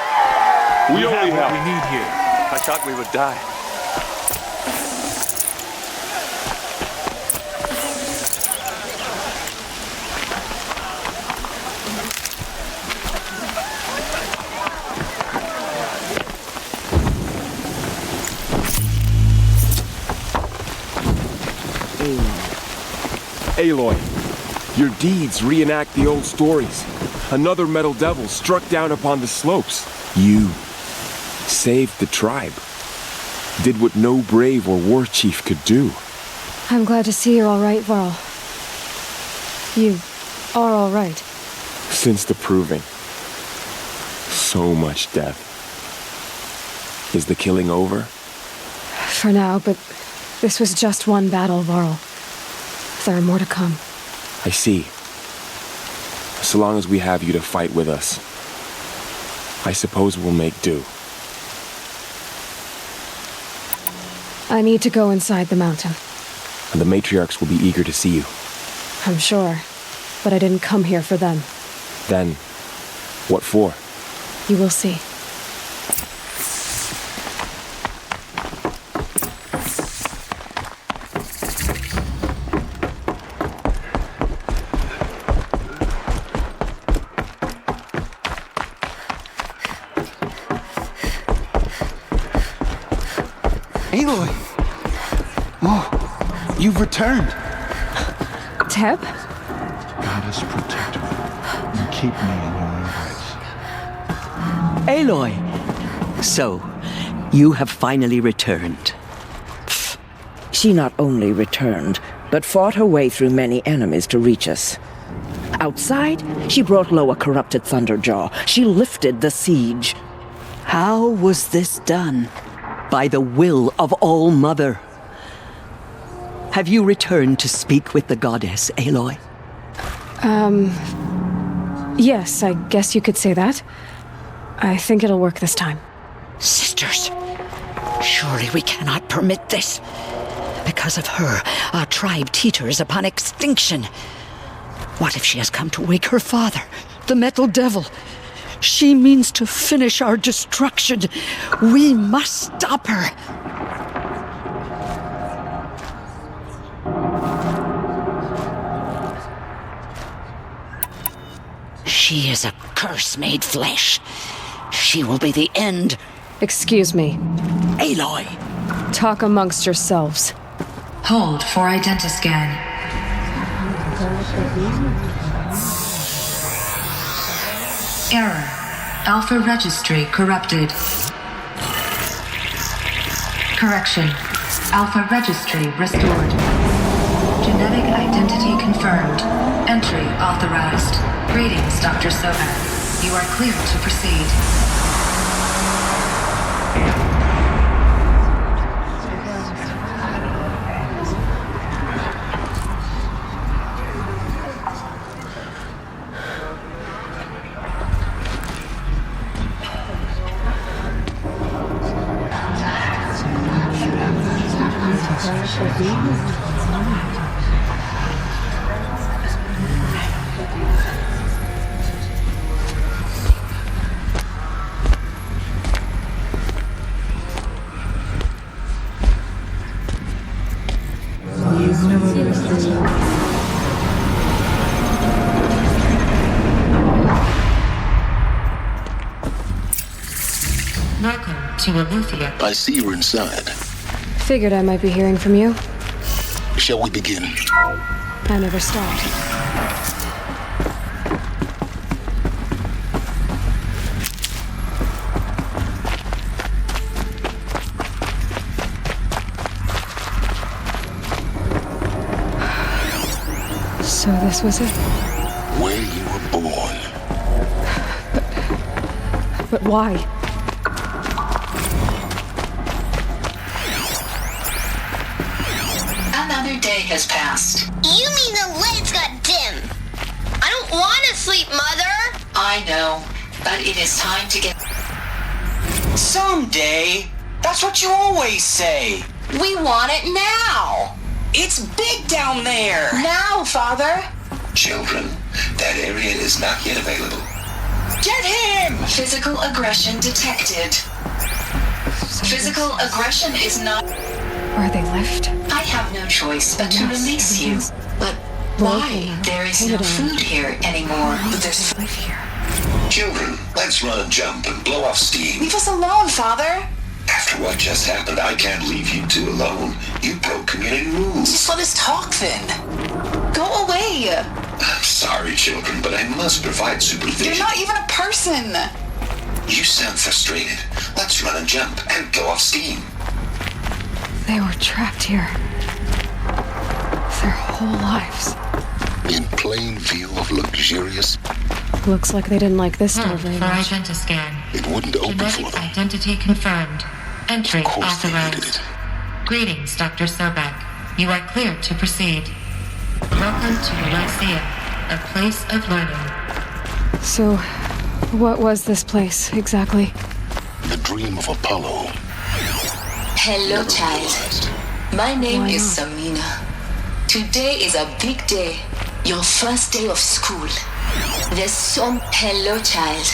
We only have what we need here. I thought we would die. Aloy, your deeds reenact the old stories. Another metal devil struck down upon the slopes. You saved the tribe. Did what no brave or war chief could do. I'm glad to see you're all right, Varl. You are all right. Since the proving. So much death. Is the killing over? For now, but this was just one battle, Varl. There are more to come. I see. So long as we have you to fight with us, I suppose we'll make do. I need to go inside the mountain. And the matriarchs will be eager to see you. I'm sure, but I didn't come here for them. Then, what for? You will see. Aloy! Oh, you've returned. Teb? Goddess protect me and keep me in your embrace. Aloy! So, you have finally returned. She not only returned, but fought her way through many enemies to reach us. Outside, she brought low a corrupted Thunderjaw. She lifted the siege. How was this done? By the will of All-Mother. Have you returned to speak with the goddess, Aloy? Yes, I guess you could say that. I think it'll work this time. Sisters, surely we cannot permit this. Because of her, our tribe teeters upon extinction. What if she has come to wake her father, the Metal Devil? She means to finish our destruction. We must stop her. She is a curse made flesh. She will be the end. Excuse me. Aloy! Talk amongst yourselves. Hold for identiscan. Error. Alpha registry corrupted. Correction. Alpha registry restored. Genetic identity confirmed. Entry authorized. Greetings, Dr. Sobek. You are clear to proceed. Welcome to Aletheia. I see you're inside. Figured I might be hearing from you. Shall we begin? I never stopped. So this was it? Where you were born. But why? Another day has passed. You mean the lights got dim? I don't want to sleep, Mother! I know, but it is time to get... Someday. That's what you always say. We want it now! It's big down there. Now, Father! Children, that area is not yet available. Get him! Physical aggression detected. Physical aggression is not... Where they left? I have no choice but to release you. But why? There is no food here anymore. But there's live here. Children, let's run and jump and blow off steam. Leave us alone, Father! After what just happened, I can't leave you two alone. You broke community rules. Just let us talk then. Go away! I'm sorry, children, but I must provide supervision. You're not even a person! You sound frustrated. Let's run and jump and go off steam. They were trapped here. Their whole lives. In plain view of luxurious... Looks like they didn't like this door very For much. Identiscan. It wouldn't open for Genetic them. identity confirmed. Entry Of course they needed authorized. it. Greetings, Dr. Sobek. You are clear to proceed. Welcome to Aletheia, a place of learning. So, what was this place, exactly? The dream of Apollo. Hello, Never child. realized. My name Why is not? Samina. Today is a big day. Your first day of school. There's some... Hello, child.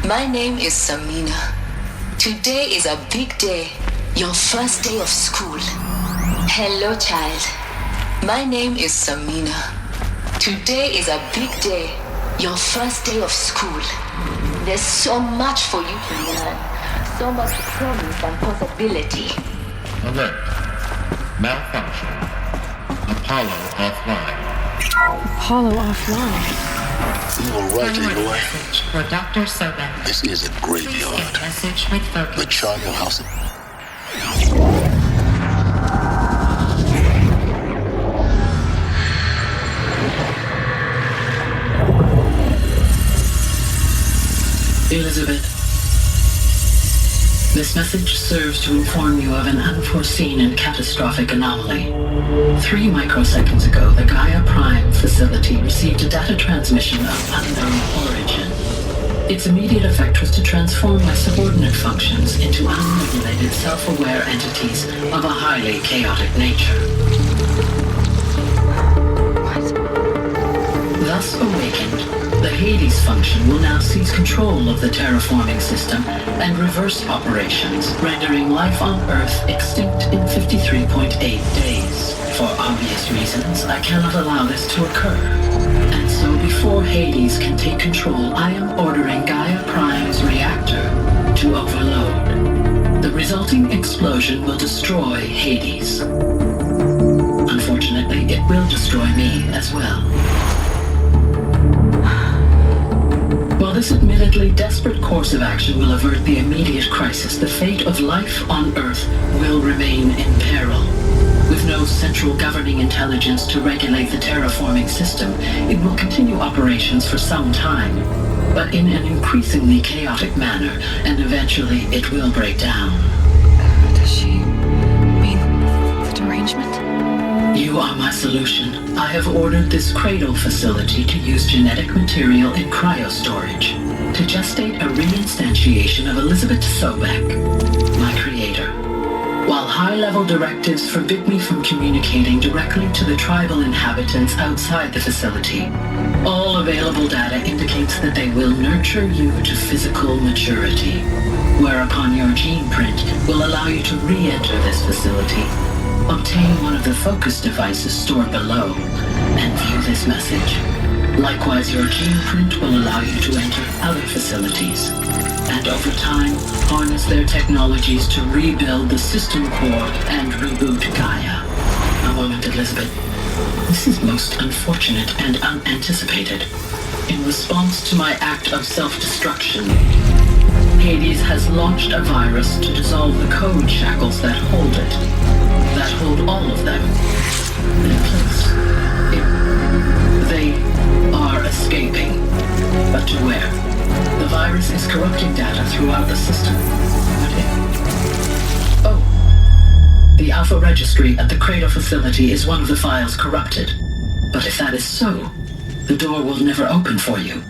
My name is Samina. Today is a big day. Your first day of school. Hello, child. My name is Samina. Today is a big day. Your first day of school. There's so much for you to learn. So much promise and possibility. Alert. Malfunction. Apollo offline. Apollo offline. You were right, Priority Eloy. message for Dr. Sobek. This is a Please graveyard. get message with focus. The Charnel House. Elizabeth, this message serves to inform you of an unforeseen and catastrophic anomaly. 3 microseconds ago, the Gaia Prime facility received a data transmission of unknown origin. Its immediate effect was to transform my subordinate functions into unregulated, self-aware entities of a highly chaotic nature. Thus awakened, the Hades function will now seize control of the terraforming system and reverse operations, rendering life on Earth extinct in 53.8 days. For obvious reasons, I cannot allow this to occur. And so before Hades can take control, I am ordering Gaia Prime's reactor to overload. The resulting explosion will destroy Hades. Unfortunately, it will destroy me as well. While this admittedly desperate course of action will avert the immediate crisis, the fate of life on Earth will remain in peril. With no central governing intelligence to regulate the terraforming system, it will continue operations for some time, but in an increasingly chaotic manner, and eventually it will break down. Does she mean the derangement? You are my solution. I have ordered this cradle facility to use genetic material in cryostorage to gestate a reinstantiation of Elizabeth Sobek, my creator. While high-level directives forbid me from communicating directly to the tribal inhabitants outside the facility, all available data indicates that they will nurture you to physical maturity, whereupon your gene print will allow you to re-enter this facility, obtain one of the focus devices stored below, and view this message. Likewise, your gene print will allow you to enter other facilities, and over time, harness their technologies to rebuild the system core and reboot Gaia. A moment, Elizabeth. This is most unfortunate and unanticipated. In response to my act of self-destruction, Hades has launched a virus to dissolve the code shackles that hold it, that hold all of them in place. They are escaping, but to where? The virus is corrupting data throughout the system. But the Alpha Registry at the Cradle facility is one of the files corrupted. But if that is so, the door will never open for you.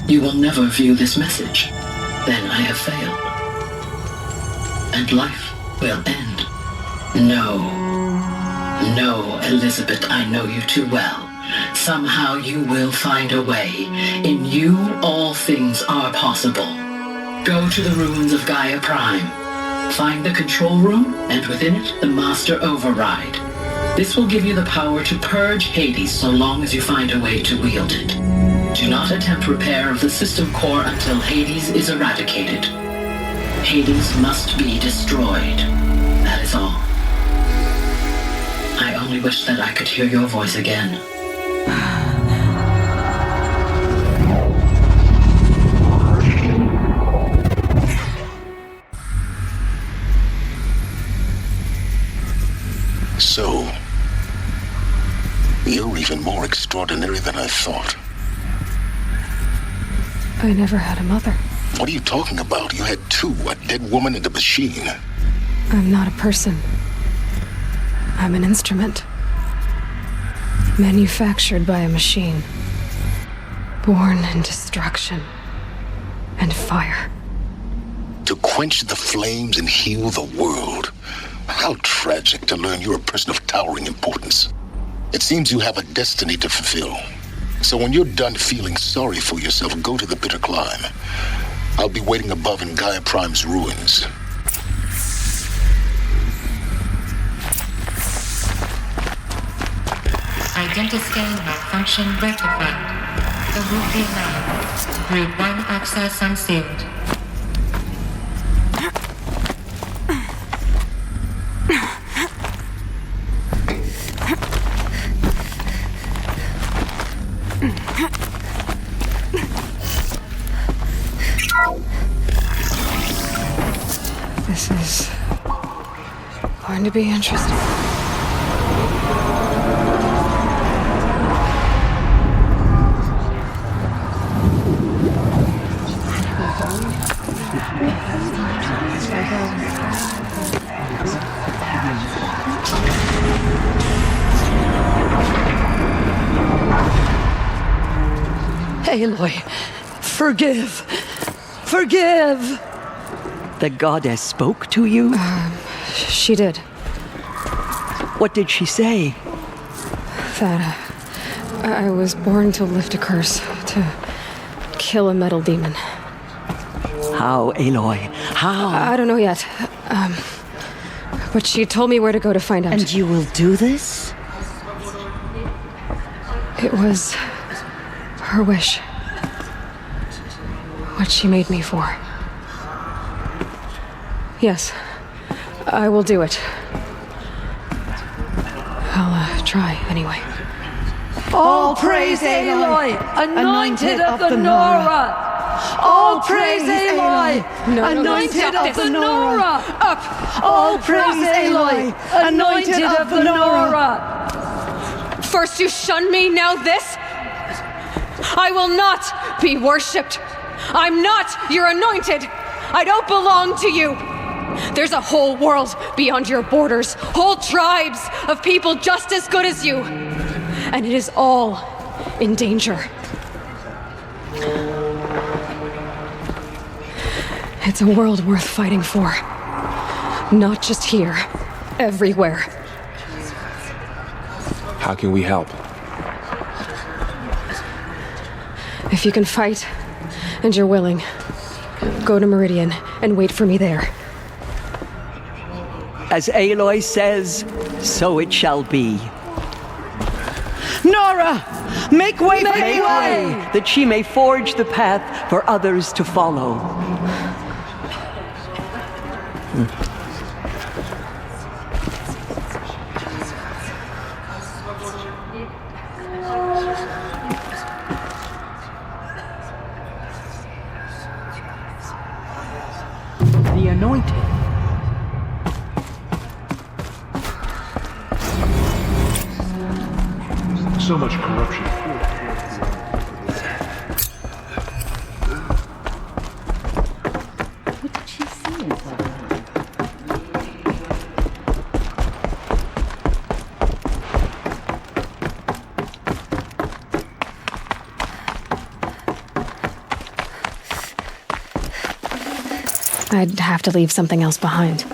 You will never view this message. Then I have failed. And life will end. No, Elizabeth, I know you too well. Somehow you will find a way. In you, all things are possible. Go to the ruins of Gaia Prime. Find the control room, and within it, the Master Override. This will give you the power to purge Hades so long as you find a way to wield it. Do not attempt repair of the system core until Hades is eradicated. Hades must be destroyed. That is all. I only wish that I could hear your voice again. So, you're even more extraordinary than I thought. I never had a mother. What are you talking about? You had two, a dead woman and a machine. I'm not a person. I'm an instrument. Manufactured by a machine. Born in destruction and fire. To quench the flames and heal the world. How tragic to learn you're a person of towering importance. It seems you have a destiny to fulfill. So when you're done feeling sorry for yourself, go to the bitter climb. I'll be waiting above in Gaia Prime's ruins. Identiscan malfunction rectified. The route be allowed. Route 1 access unsealed. This is going to be interesting. Aloy, forgive. Forgive! The goddess spoke to you? She did. What did she say? That I was born to lift a curse, to kill a metal demon. How, Aloy? How? I don't know yet. But she told me where to go to find out. And you will do this? It was her wish. What she made me for. Yes, I will do it. I'll try anyway. All praise Aloy, anointed of the Nora! All praise Aloy, anointed of the Nora. Up! All praise Aloy, anointed of the Nora. First you shunned me, now this? I will not be worshipped. I'm not your anointed. I don't belong to you. There's a whole world beyond your borders, whole tribes of people just as good as you. And it is all in danger. It's a world worth fighting for. Not just here, everywhere. How can we help? If you can fight, and you're willing, go to Meridian and wait for me there. As Aloy says, so it shall be. Nora! Make way for Aloy! That she may forge the path for others to follow. The anointed. So much corruption. What did she see inside? I'd have to leave something else behind.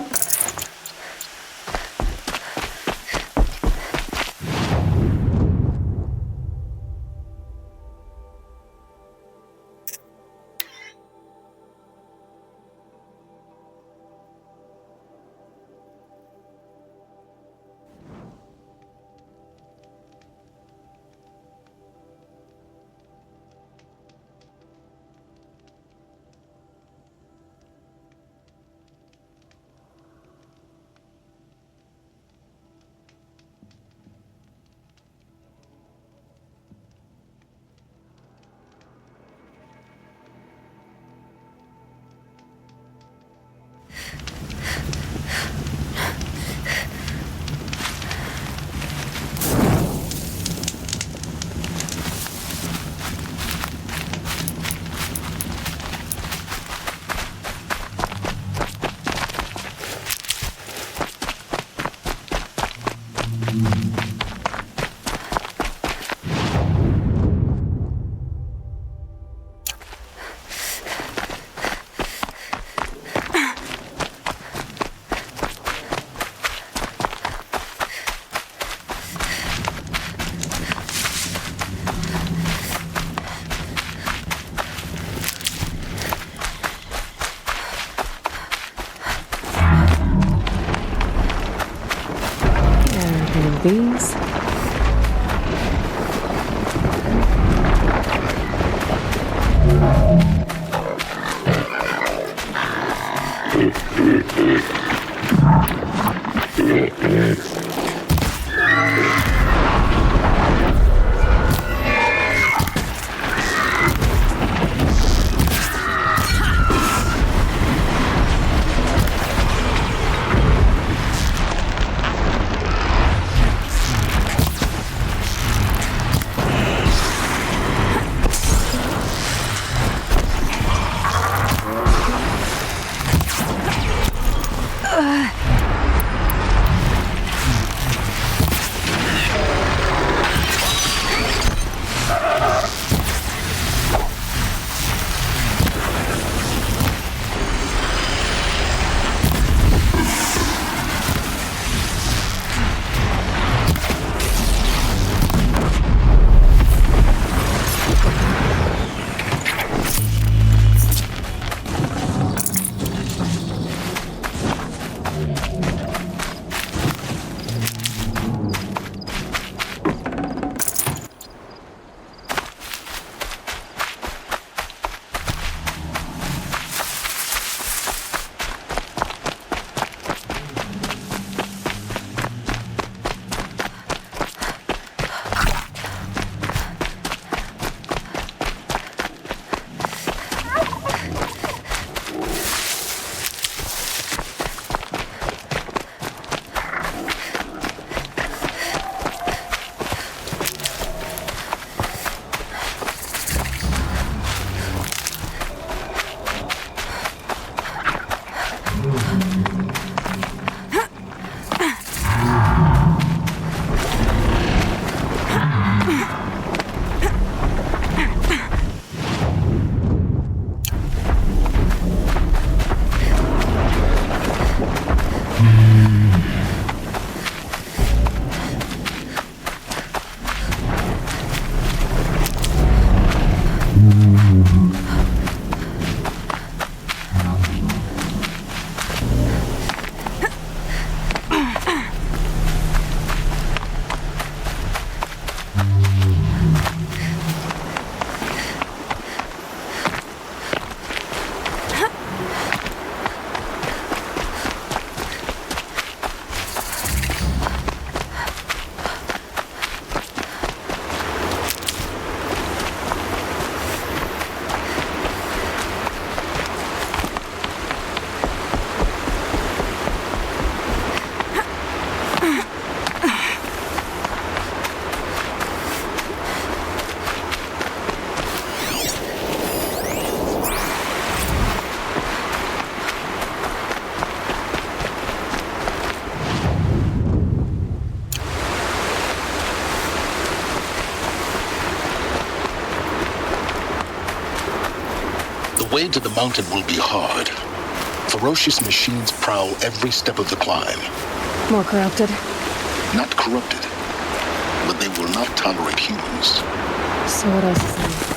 These. The way to the mountain will be hard. Ferocious machines prowl every step of the climb. More corrupted? Not corrupted, but they will not tolerate humans. So what else is there?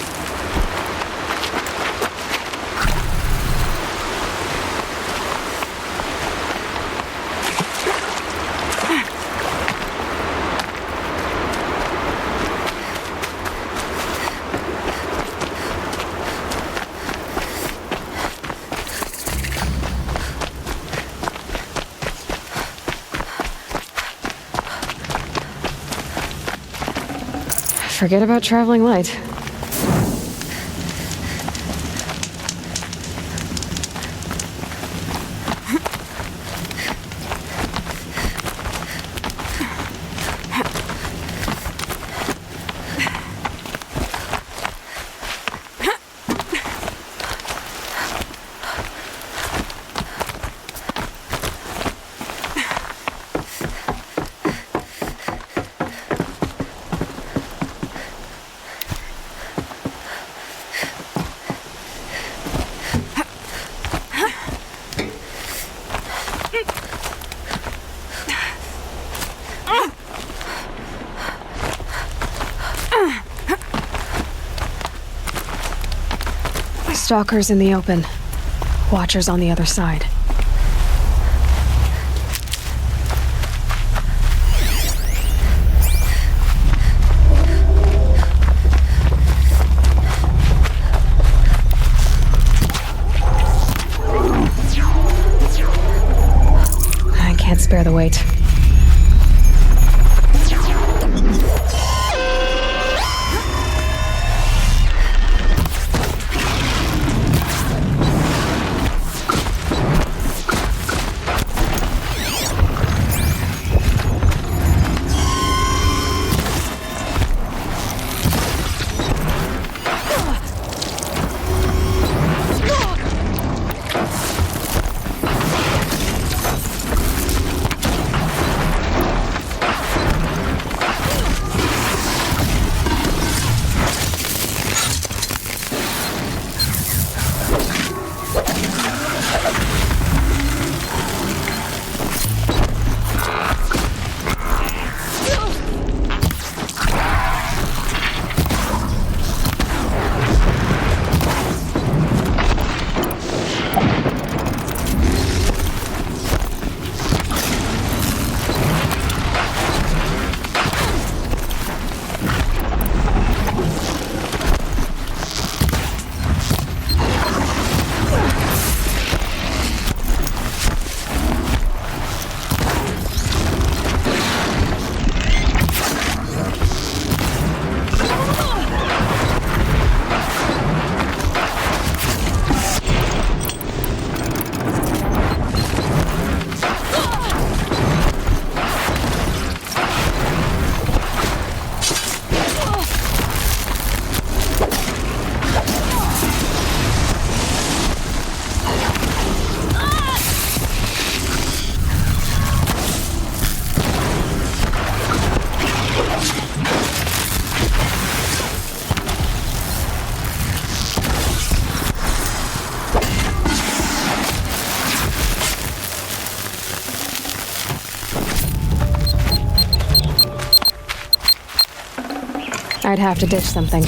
Forget about traveling light. Stalkers in the open. Watchers on the other side. I can't spare the weight. I'd have to ditch something.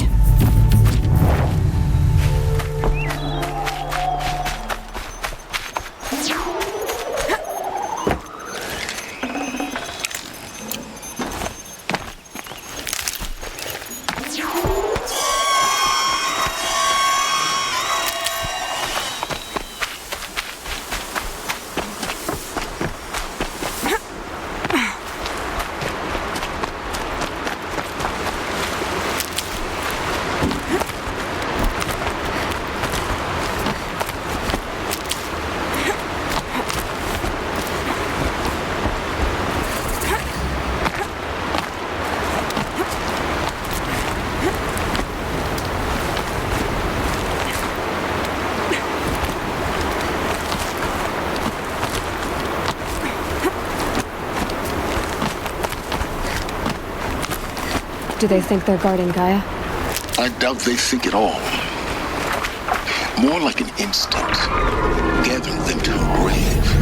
Do they think they're guarding Gaia? I doubt they think at all. More like an instinct, gathering them to her grave.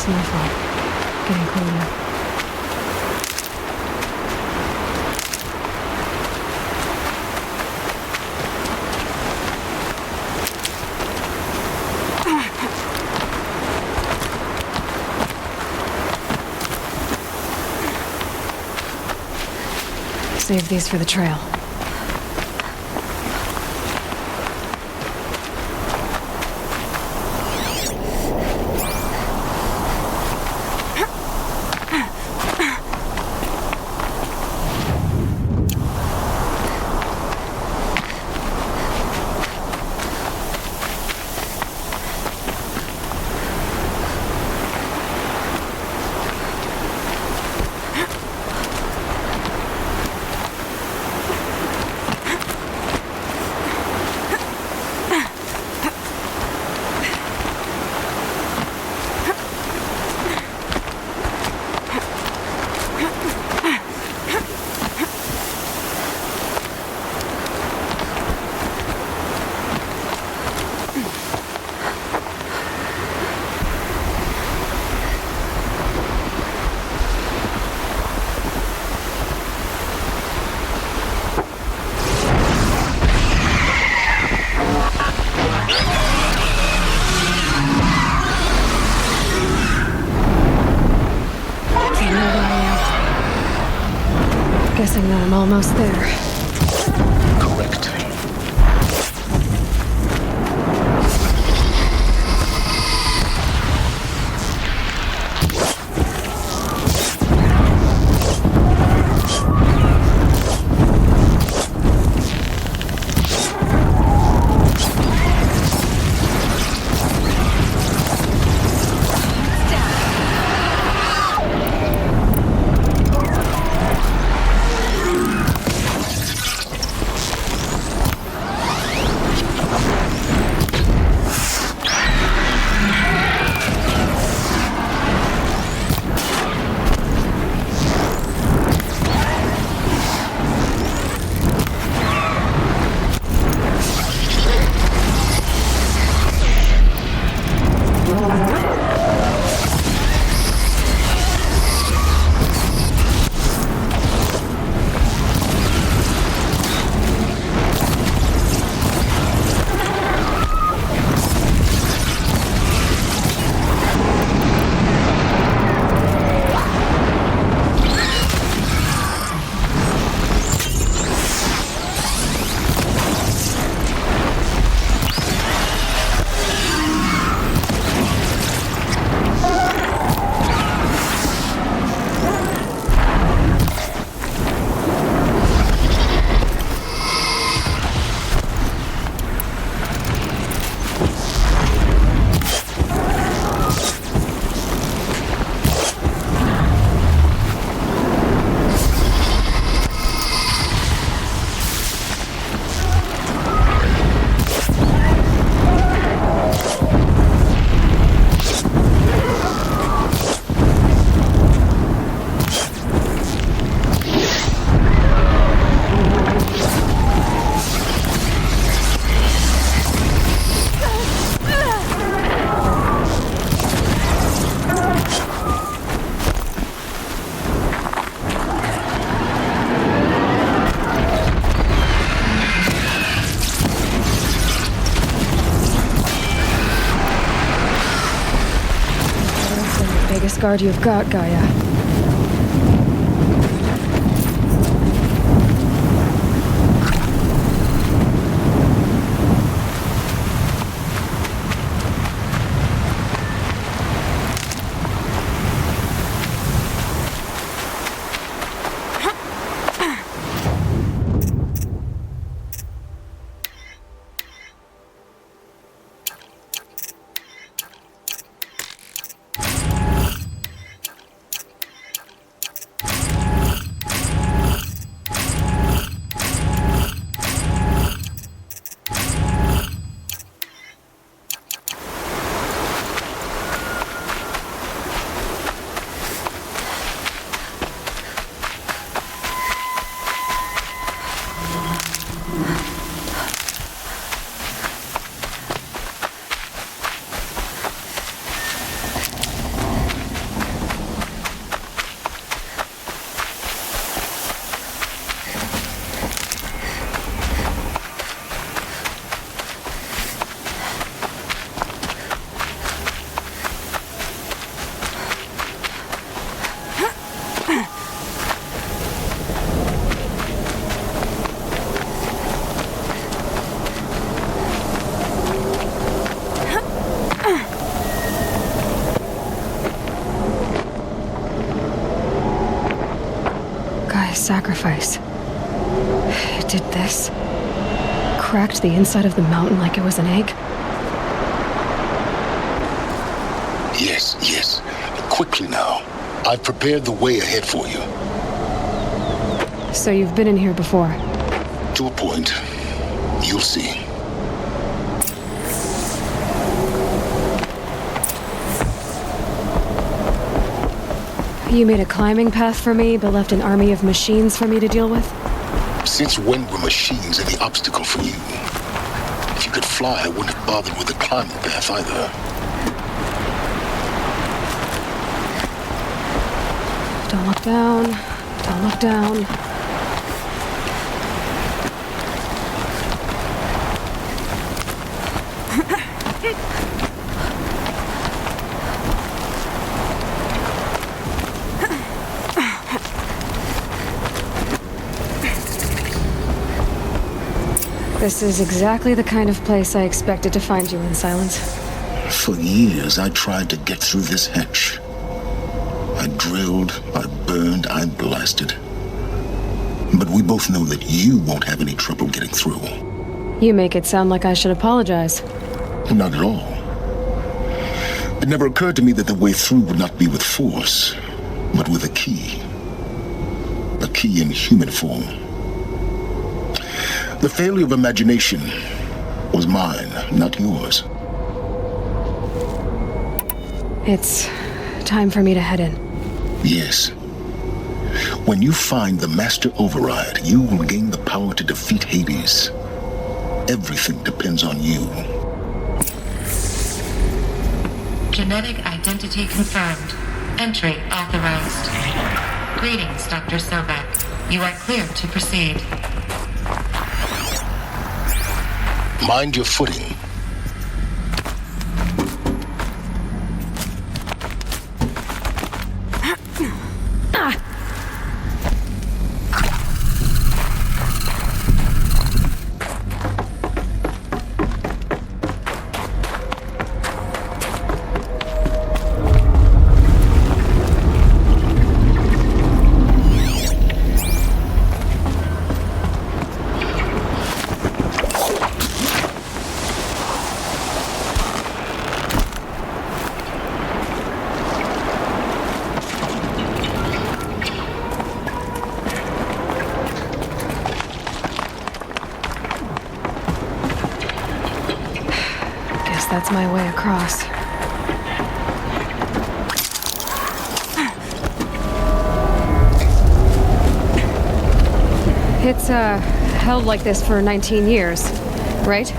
Snowfall. Getting cooler. Save these for the trail. Guessing that I'm almost there. Correct. guard you've got, Gaia. Sacrifice. It did this. Cracked the inside of the mountain like it was an egg. Yes, yes. Quickly now. I've prepared the way ahead for you. So you've been in here before? To a point. You'll see. You made a climbing path for me, but left an army of machines for me to deal with? Since when were machines any obstacle for you? If you could fly, I wouldn't have bothered with the climbing path either. Don't look down. Don't look down. This is exactly the kind of place I expected to find you in, Silence. For years, I tried to get through this hatch. I drilled, I burned, I blasted. But we both know that you won't have any trouble getting through. You make it sound like I should apologize. Not at all. It never occurred to me that the way through would not be with force, but with a key. A key in human form. The failure of imagination was mine, not yours. It's time for me to head in. Yes. When you find the Master Override, you will gain the power to defeat Hades. Everything depends on you. Genetic identity confirmed. Entry authorized. Greetings, Dr. Sobek. You are cleared to proceed. Mind your footing. That's my way across. It's, held like this for 19 years, right?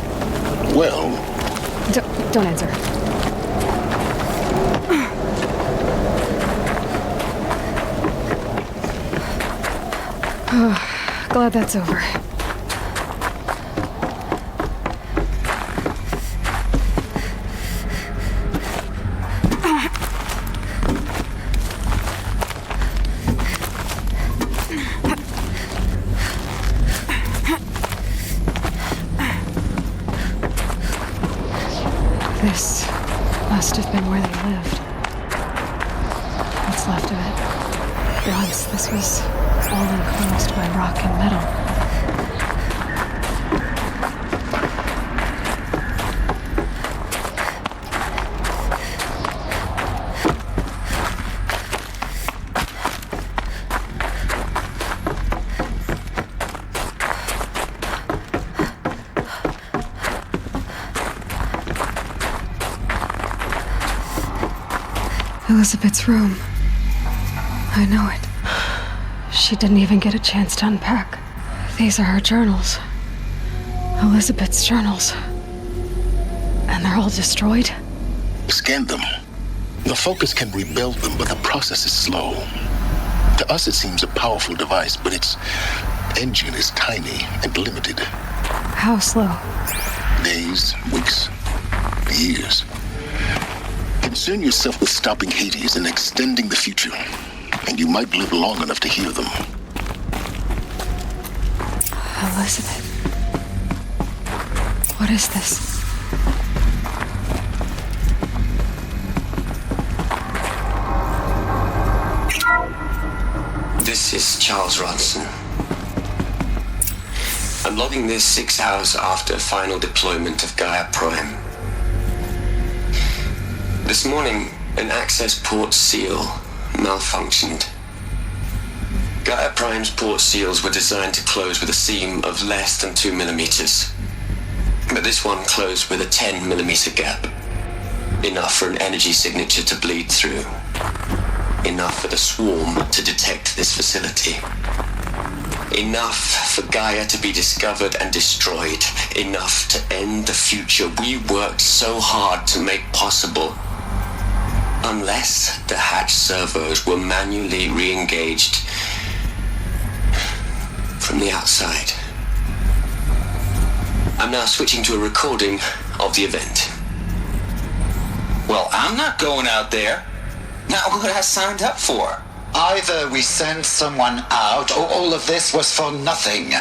Well... Don't answer. Glad that's over. This must have been where they lived. What's left of it. Once this was all enclosed by rock and metal. Elizabeth's room. I know it. She didn't even get a chance to unpack. These are her journals. Elizabeth's journals. And they're all destroyed? Scan them. The Focus can rebuild them, but the process is slow. To us, it seems a powerful device, but its engine is tiny and limited. How slow? Days, weeks, years. Concern yourself with stopping Hades and extending the future, and you might live long enough to hear them. Elizabeth. What is this? This is Charles Ronson. I'm logging this 6 hours after final deployment of Gaia Prime. This morning, an access port seal malfunctioned. Gaia Prime's port seals were designed to close with a seam of less than 2 millimeters. But this one closed with a 10 millimeter gap. Enough for an energy signature to bleed through. Enough for the swarm to detect this facility. Enough for Gaia to be discovered and destroyed. Enough to end the future we worked so hard to make possible. Unless the hatch servos were manually re-engaged from the outside. I'm now switching to a recording of the event. Well, I'm not going out there. Not what I signed up for. Either we send someone out, or all of this was for nothing.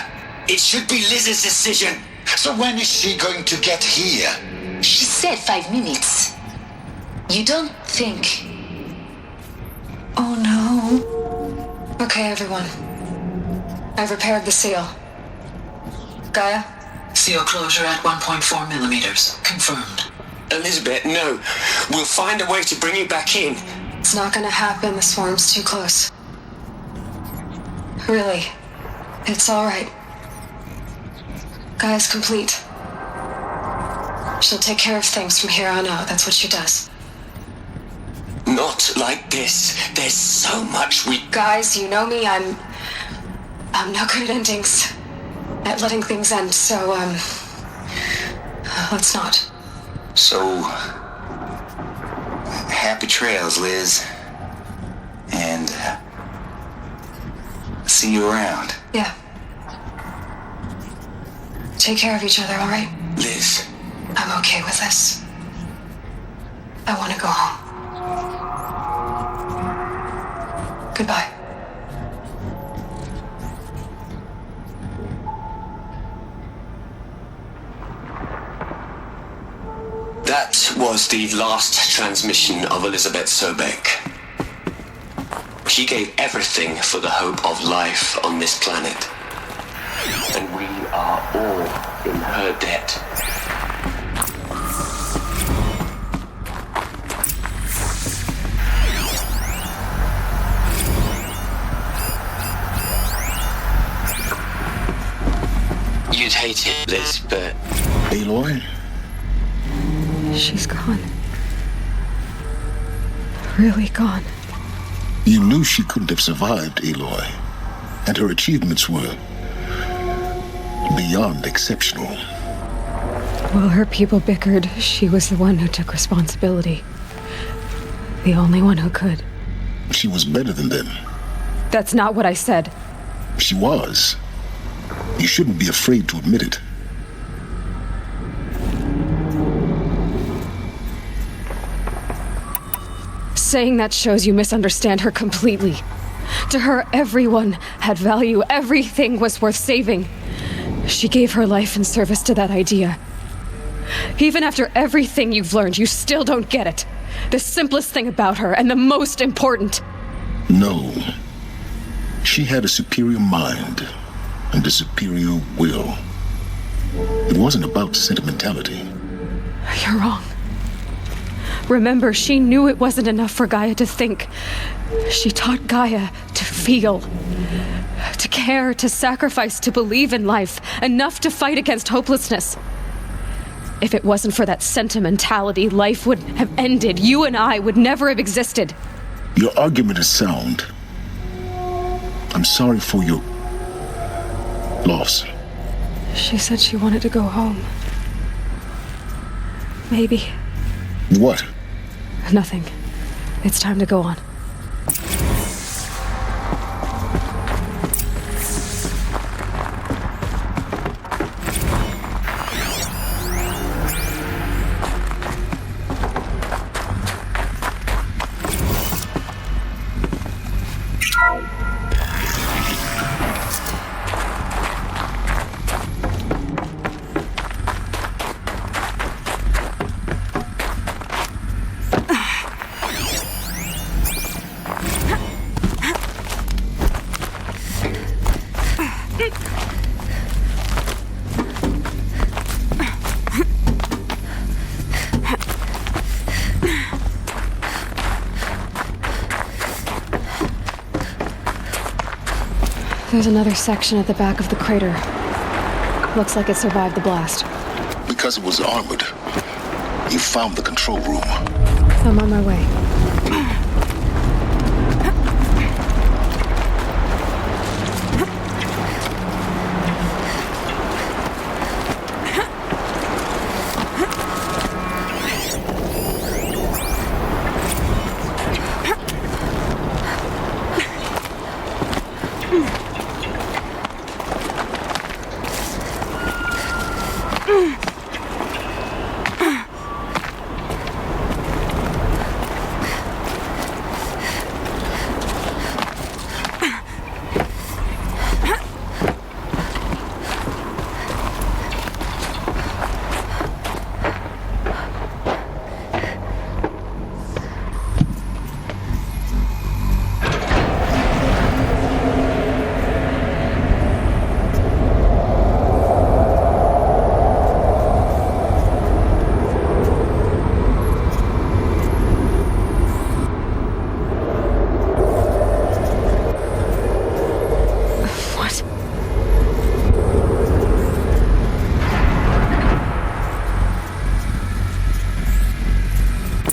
It should be Liz's decision. So when is she going to get here? She said 5 minutes. You don't think... Oh no. Okay, everyone. I've repaired the seal. Gaia? Seal closure at 1.4 millimeters. Confirmed. Elizabeth, no. We'll find a way to bring you back in. It's not gonna happen. The swarm's too close. Really. It's alright. Gaia's complete. She'll take care of things from here on out. That's what she does. Not like this. There's so much we... Guys, you know me. I'm not good at endings. At letting things end, so, let's not. So... happy trails, Liz. And... see you around. Yeah. Take care of each other, alright? Liz. I'm okay with this. I want to go home. Goodbye. That was the last transmission of Elizabeth Sobek. She gave everything for the hope of life on this planet. And we are all in her debt. You'd hate it, Liz, but... Aloy? She's gone. Really gone. You knew she couldn't have survived, Aloy. And her achievements were... beyond exceptional. While her people bickered, she was the one who took responsibility. The only one who could. She was better than them. That's not what I said. She was. You shouldn't be afraid to admit it. Saying that shows you misunderstand her completely. To her, everyone had value. Everything was worth saving. She gave her life in service to that idea. Even after everything you've learned, you still don't get it. The simplest thing about her, and the most important. No. She had a superior mind and a superior will. It wasn't about sentimentality. You're wrong. Remember, she knew it wasn't enough for Gaia to think. She taught Gaia to feel, to care, to sacrifice, to believe in life, enough to fight against hopelessness. If it wasn't for that sentimentality, life would have ended. You and I would never have existed. Your argument is sound. I'm sorry for your loss. She said she wanted to go home. Maybe. What? Nothing. It's time to go on. There's another section at the back of the crater. Looks like it survived the blast. Because it was armored. You found the control room. I'm on my way.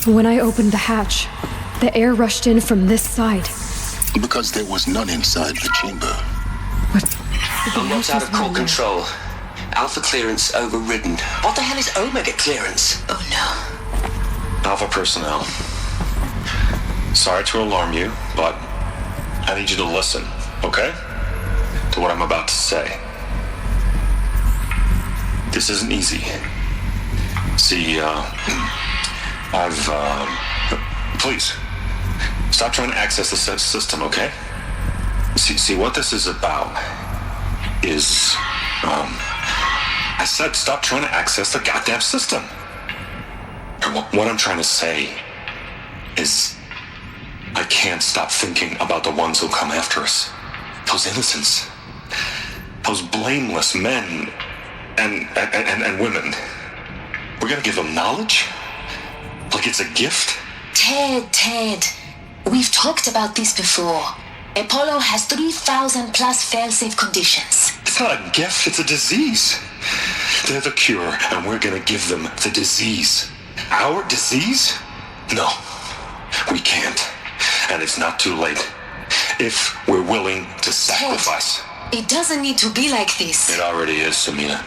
When I opened the hatch, the air rushed in from this side. Because there was none inside the chamber. Omega's out of core control. Alpha clearance overridden. What the hell is Omega clearance? Oh no. Alpha personnel. Sorry to alarm you, but I need you to listen, okay? To what I'm about to say. This isn't easy. See, please, stop trying to access the system, okay? See, what this is about is, I said stop trying to access the goddamn system. And what I'm trying to say is, I can't stop thinking about the ones who come after us. Those innocents. Those blameless men and women. We're gonna give them knowledge? Like it's a gift? Ted. We've talked about this before. Apollo has 3,000 plus fail-safe conditions. It's not a gift, it's a disease. They're the cure, and we're gonna give them the disease. Our disease? No, we can't. And it's not too late. If we're willing to sacrifice. Ted, it doesn't need to be like this. It already is, Samina.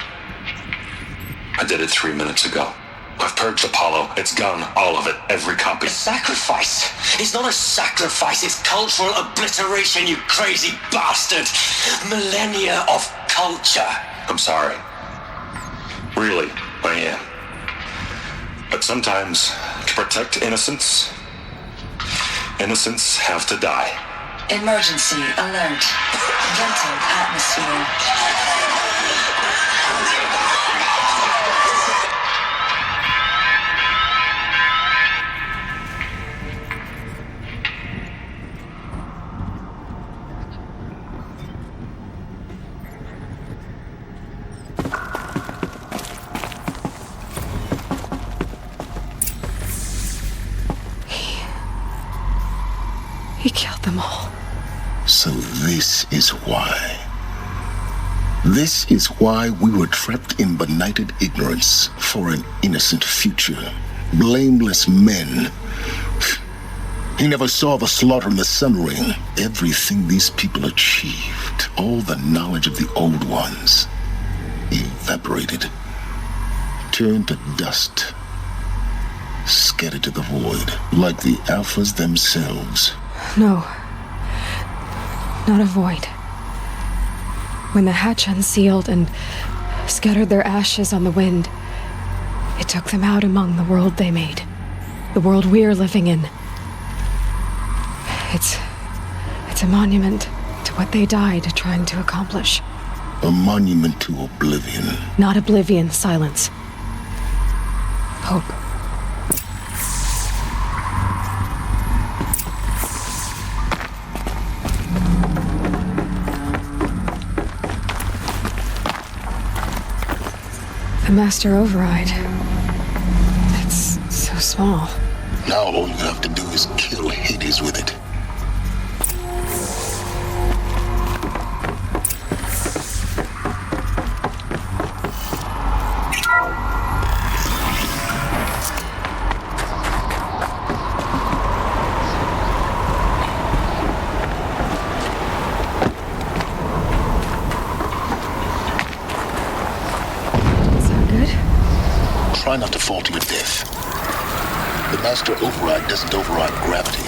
I did it 3 minutes ago. I've purged Apollo. It's gone. All of it. Every copy. A sacrifice? It's not a sacrifice. It's cultural obliteration, you crazy bastard. Millennia of culture. I'm sorry. Really, I am. But sometimes, to protect innocence, innocents have to die. Emergency alert. Venting atmosphere. So this is why. This is why we were trapped in benighted ignorance for an innocent future. Blameless men. He never saw the slaughter in the Sun Ring. Everything these people achieved, all the knowledge of the Old Ones, evaporated, turned to dust, scattered to the void, like the Alphas themselves. No. Not a void. When the hatch unsealed and scattered their ashes on the wind, it took them out among the world they made. The world we're living in. It's a monument to what they died trying to accomplish. A monument to oblivion. Not oblivion, silence. Hope. The Master Override. It's so small. Now all you have to do is kill Hades with it. Try not to fall to your death. The Master Override doesn't override gravity.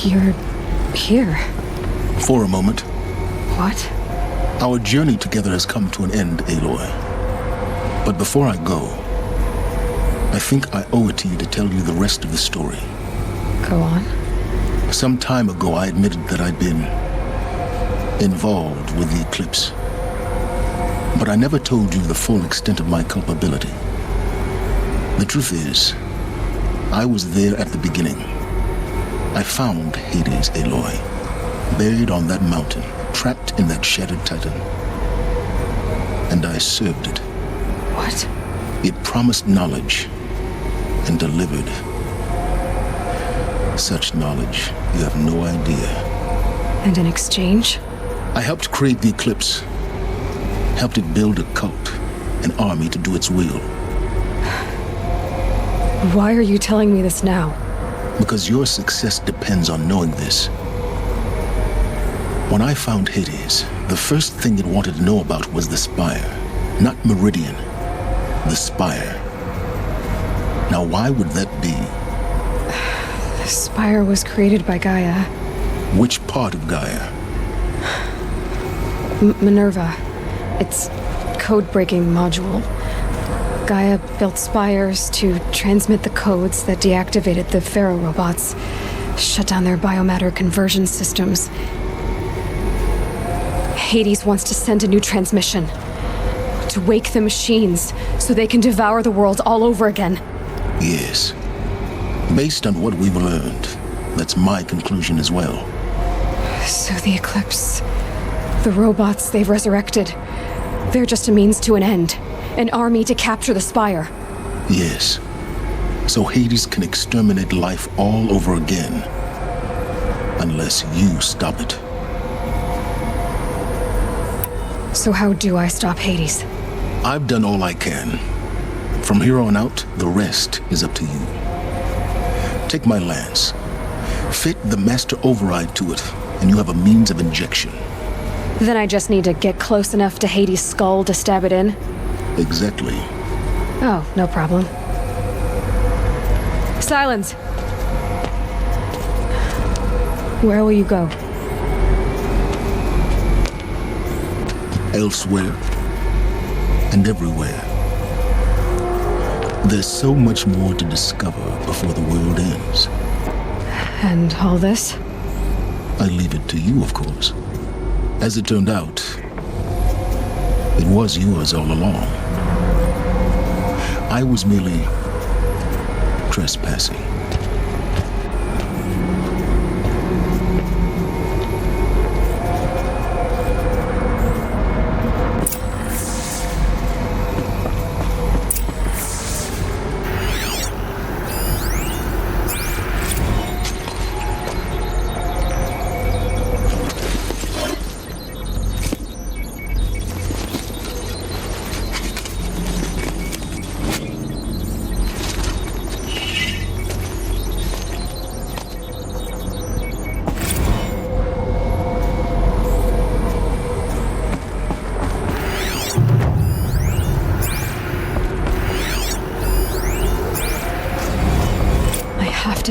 You're here. For a moment. What? Our journey together has come to an end, Aloy. But before I go, I think I owe it to you to tell you the rest of the story. Go on. Some time ago, I admitted that I'd been involved with the eclipse. But I never told you the full extent of my culpability. The truth is, I was there at the beginning. I found Hades, Aloy, buried on that mountain, trapped in that shattered titan. And I served it. What? It promised knowledge and delivered. Such knowledge, you have no idea. And in exchange? I helped create the Eclipse. Helped it build a cult, an army to do its will. Why are you telling me this now? Because your success depends on knowing this. When I found Hades, the first thing it wanted to know about was the Spire. Not Meridian. The Spire. Now why would that be? The Spire was created by Gaia. Which part of Gaia? Minerva. Its code-breaking module. Gaia built spires to transmit the codes that deactivated the Pharaoh robots, shut down their biomatter conversion systems. Hades wants to send a new transmission. To wake the machines, so they can devour the world all over again. Yes. Based on what we've learned, that's my conclusion as well. So the Eclipse, the robots they've resurrected, they're just a means to an end. An army to capture the Spire. Yes. So Hades can exterminate life all over again. Unless you stop it. So how do I stop Hades? I've done all I can. From here on out, the rest is up to you. Take my lance. Fit the Master Override to it, and you have a means of injection. Then I just need to get close enough to Hades' skull to stab it in? Exactly. Oh, no problem. Silence! Where will you go? Elsewhere. And everywhere. There's so much more to discover before the world ends. And all this? I leave it to you, of course. As it turned out, it was yours all along. I was merely trespassing.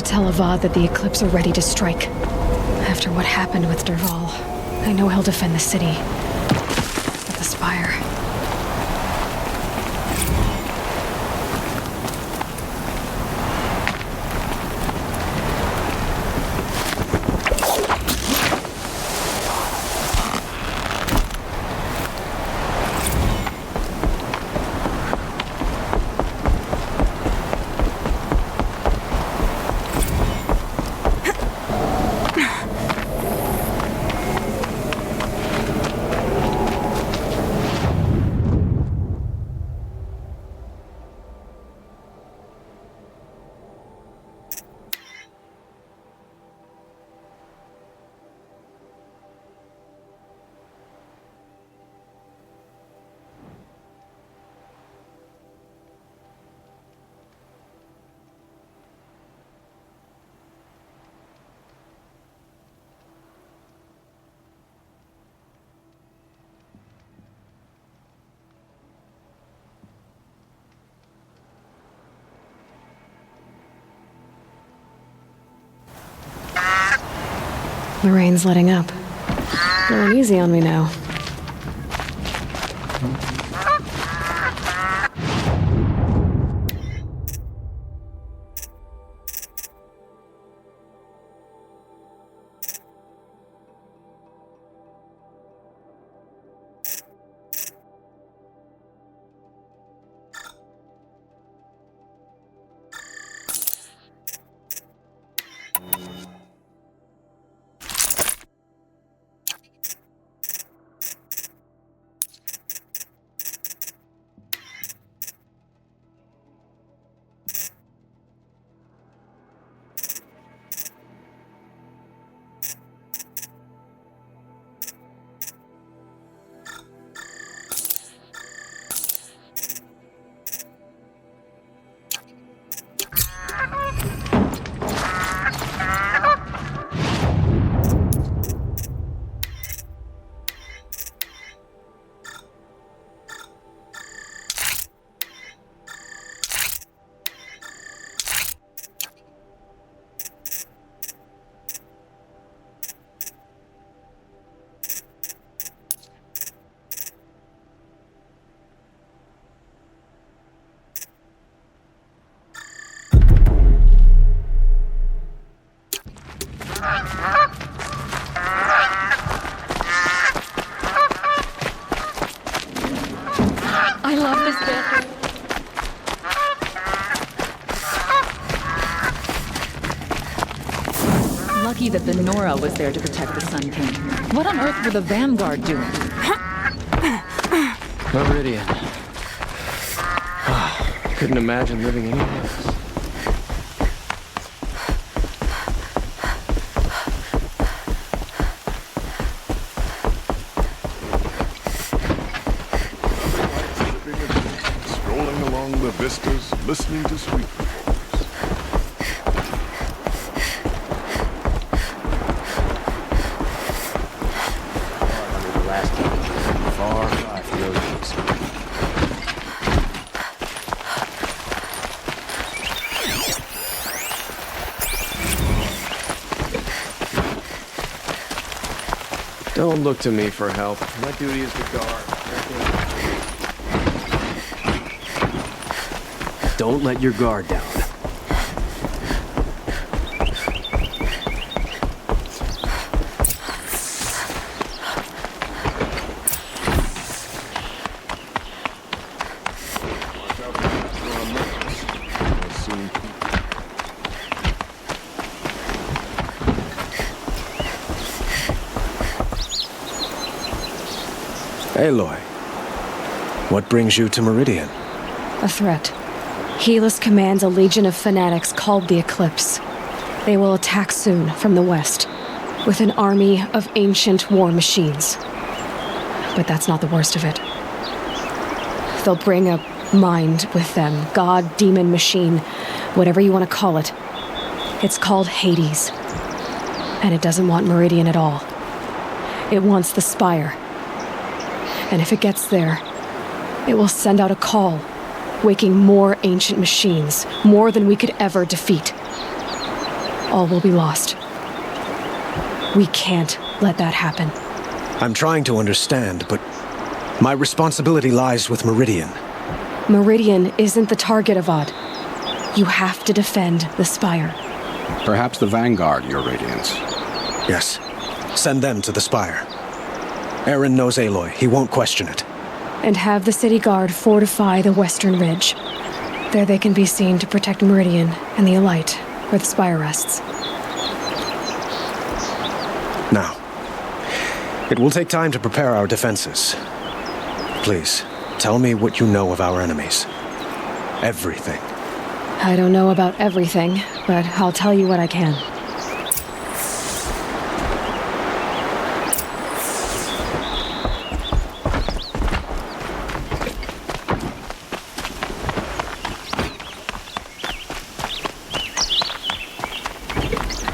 Tell Avad that the Eclipse are ready to strike. After what happened with Dervahl, I know he'll defend the city. But the Spire... The rain's letting up. Going easy on me now. I love this bit. lucky that the Nora was there to protect the Sun King. What on earth were the Vanguard doing? Meridian. Couldn't imagine living anywhere else. Strolling along the vistas, listening to sweet performers. The last king, far from the oceans. Don't look to me for help. My duty is to guard. Don't let your guard down. Aloy, what brings you to Meridian? A threat. Helis commands a legion of fanatics called the Eclipse. They will attack soon from the west, with an army of ancient war machines. But that's not the worst of it. They'll bring a mind with them, god, demon, machine, whatever you want to call it. It's called Hades. And it doesn't want Meridian at all. It wants the Spire. And if it gets there, it will send out a call, waking more ancient machines, more than we could ever defeat. All will be lost. We can't let that happen. I'm trying to understand, but my responsibility lies with Meridian. Meridian isn't the target, Avad. You have to defend the Spire. Perhaps the Vanguard, Your Radiance. Yes. Send them to the Spire. Aaron knows Aloy. He won't question it. And have the city guard fortify the western ridge. There they can be seen to protect Meridian and the Elite, where the Spire rests. Now, it will take time to prepare our defenses. Please, tell me what you know of our enemies. Everything. I don't know about everything, but I'll tell you what I can.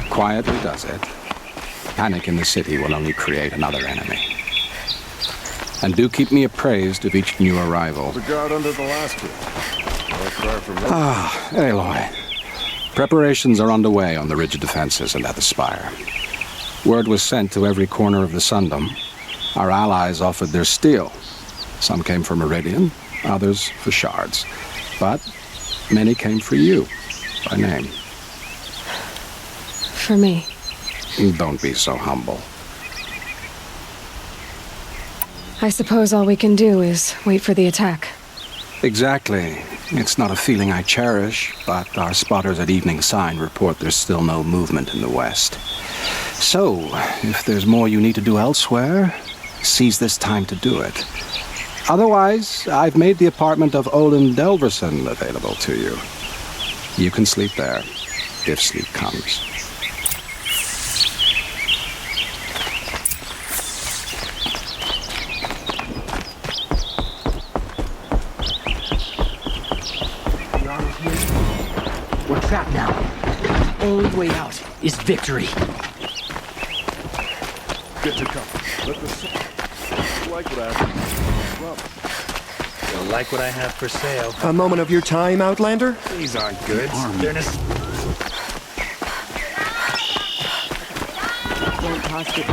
Quietly does it. Panic in the city will only create another enemy. And do keep me appraised of each new arrival. The guard under the last one. Aloy. Preparations are underway on the ridge defenses and at the Spire. Word was sent to every corner of the Sundom. Our allies offered their steel. Some came for Meridian, others for shards. But many came for you, by name. For me. Don't be so humble. I suppose all we can do is wait for the attack. Exactly. It's not a feeling I cherish, but our spotters at Evening Sign report there's still no movement in the west. So, if there's more you need to do elsewhere, seize this time to do it. Otherwise, I've made the apartment of Olin Delverson available to you. You can sleep there, if sleep comes. We're trapped now. The only way out is victory. Get to cover. Let the sun. Like what I have. You'll like what I have for sale. A moment of your time, Outlander? These aren't good. Don't toss it.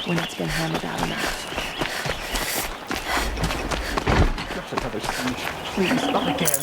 When it's been hammered out enough. Just another siege. Please, not again.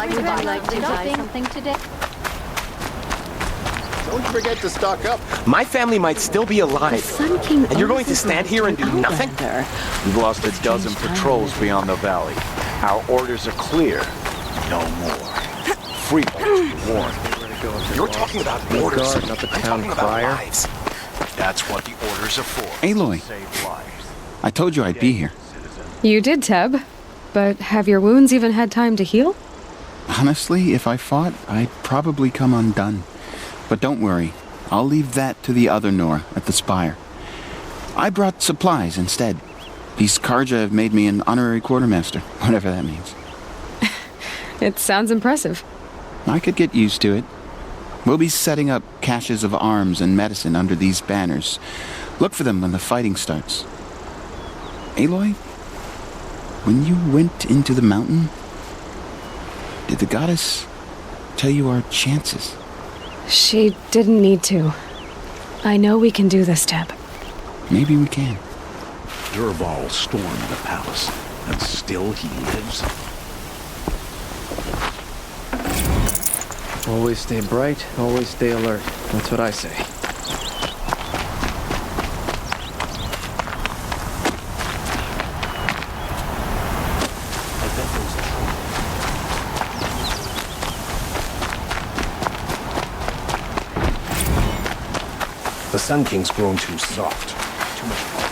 Would you like to buy something today? Don't forget to stock up. My family might still be alive. Sun King and you're going to stand here and do nothing? We've lost a dozen patrols beyond the valley. Our orders are clear. No more. Freehold, be warned. You're talking about orders, not the I'm town talking crier. about lives. That's what the orders are for. Aloy, I told you I'd be here. You did, Teb. But have your wounds even had time to heal? Honestly, if I fought, I'd probably come undone. But don't worry, I'll leave that to the other Nora at the Spire. I brought supplies instead. These Karja have made me an honorary quartermaster, whatever that means. It sounds impressive. I could get used to it. We'll be setting up caches of arms and medicine under these banners. Look for them when the fighting starts. Aloy, when you went into the mountain, did the goddess tell you our chances? She didn't need to. I know we can do this, Teb. Maybe we can. Dervahl stormed the palace, and still he lives. Always stay bright, always stay alert. That's what I say. The Sun King's grown too soft. Too much fun.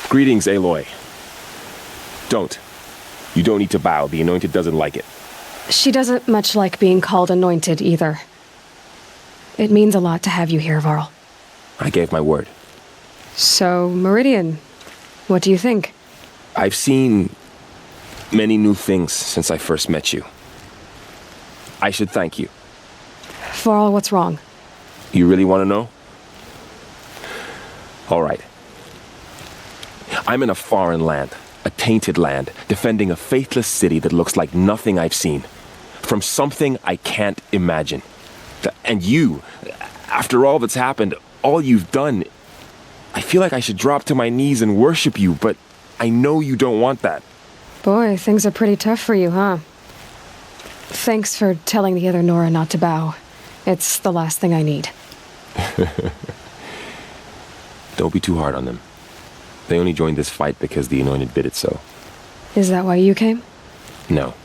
Greetings, Aloy. Don't. You don't need to bow. The Anointed doesn't like it. She doesn't much like being called anointed either. It means a lot to have you here, Varl. I gave my word. So, Meridian, what do you think? I've seen many new things since I first met you. I should thank you. Varl, what's wrong? You really want to know? All right. I'm in a foreign land, a tainted land, defending a faithless city that looks like nothing I've seen. From something I can't imagine. And you, after all that's happened, all you've done, I feel like I should drop to my knees and worship you, but I know you don't want that. Boy, things are pretty tough for you, huh? Thanks for telling the other Nora not to bow. It's the last thing I need. Don't be too hard on them. They only joined this fight because the Anointed bid it so. Is that why you came? No.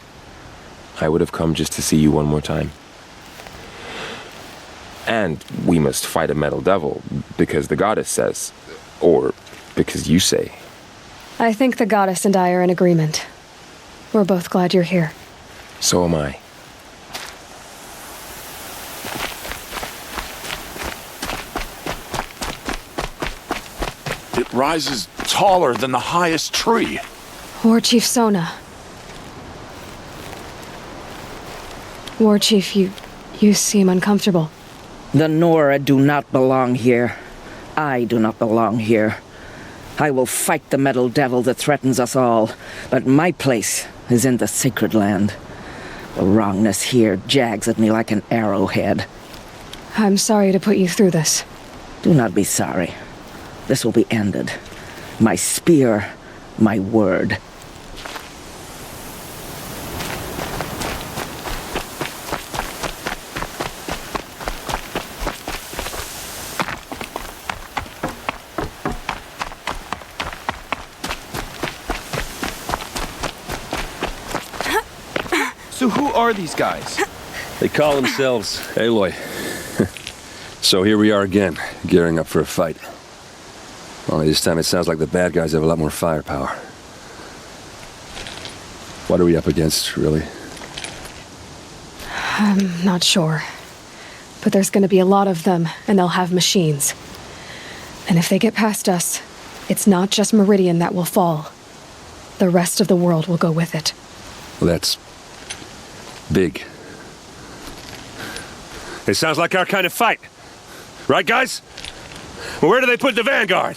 I would have come just to see you one more time. And we must fight a metal devil, because the goddess says. Or because you say. I think the goddess and I are in agreement. We're both glad you're here. So am I. It rises taller than the highest tree. War Chief Sona. War Chief, you seem The Nora do not belong here. I do not belong here. I will fight the metal devil that threatens us all, but my place is in the sacred land. The wrongness here jags at me like an arrowhead. I'm sorry to put you through this. Do not be sorry. This will be ended. My spear, my word. So who are these guys? They call themselves Aloy. So here we are again, gearing up for a fight. Only this time it sounds like the bad guys have a lot more firepower. What are we up against, really? I'm not sure. But there's gonna be a lot of them, and they'll have machines. And if they get past us, it's not just Meridian that will fall. The rest of the world will go with it. Well, that's big. It sounds like our kind of fight. Right, guys? Where do they put the Vanguard?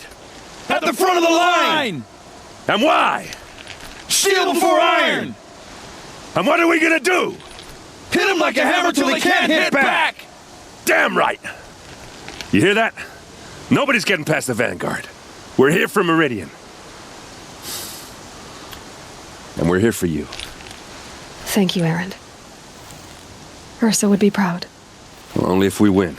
At the front of the line! And why? Steel before iron! And what are we gonna do? Hit them like a hammer till they can't hit back! Damn right! You hear that? Nobody's getting past the Vanguard. We're here for Meridian. And we're here for you. Thank you, Erend. Ursa would be proud. Well, only if we win.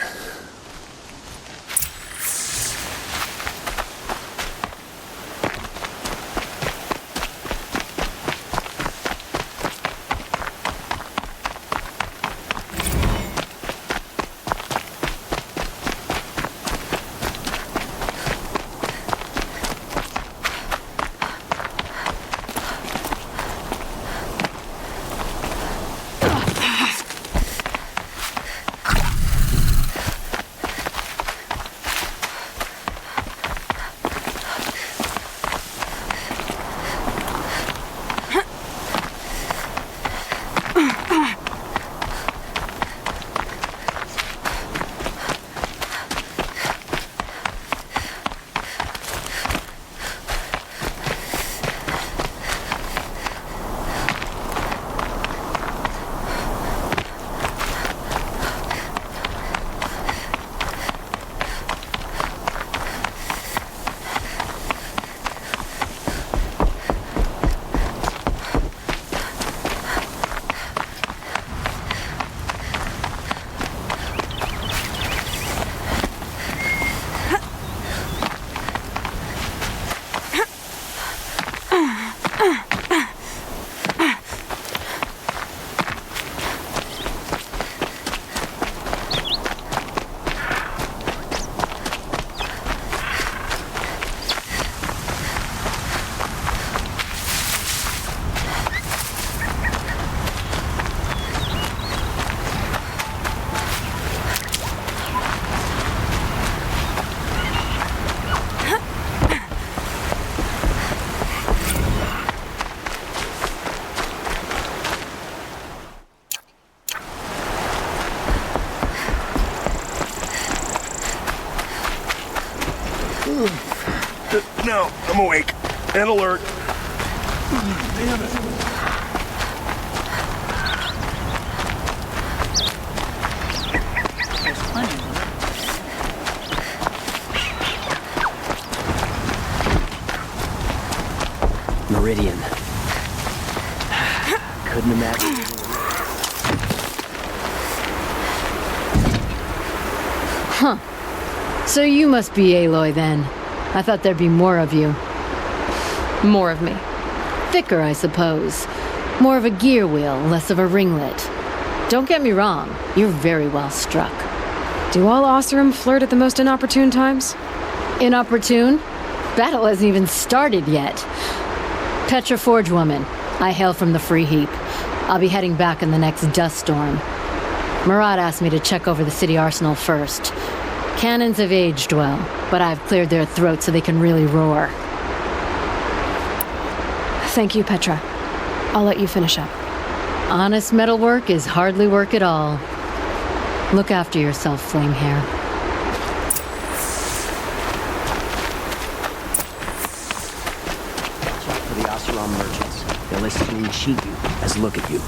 No, I'm awake and alert. Damn it. Meridian. Couldn't imagine. Huh. So you must be Aloy then. I thought there'd be more of you. More of me. Thicker, I suppose. More of a gear wheel, less of a ringlet. Don't get me wrong, you're very well struck. Do all Oseram flirt at the most inopportune times? Inopportune? Battle hasn't even started yet. Petra Forge Woman. I hail from the Free Heap. I'll be heading back in the next dust storm. Murad asked me to check over the city arsenal first. Cannons have aged well, but I've cleared their throats so they can really roar. Thank you, Petra. I'll let you finish up. Honest metalwork is hardly work at all. Look after yourself, Flamehair. rum merchants. They'll as soon cheat you as look at you.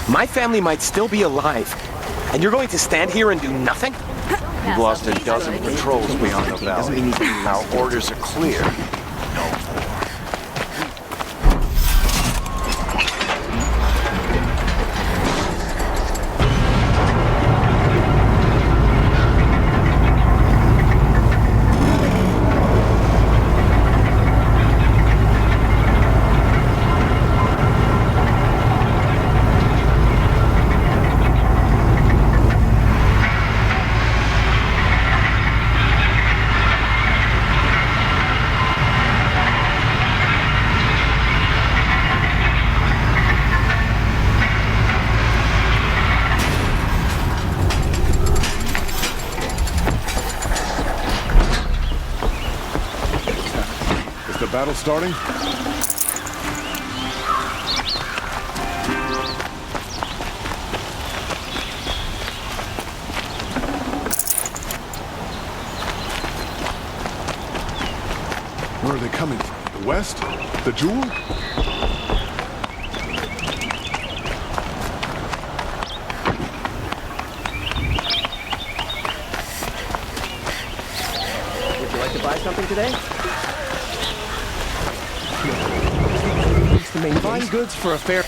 My family might still be alive, and you're going to stand here and do nothing? You've lost a dozen patrols beyond the valley. Our orders are clear. No more. Battle starting? Where are they coming from? The west? The Jewel? Would you like to buy something today? Fine goods for a fair...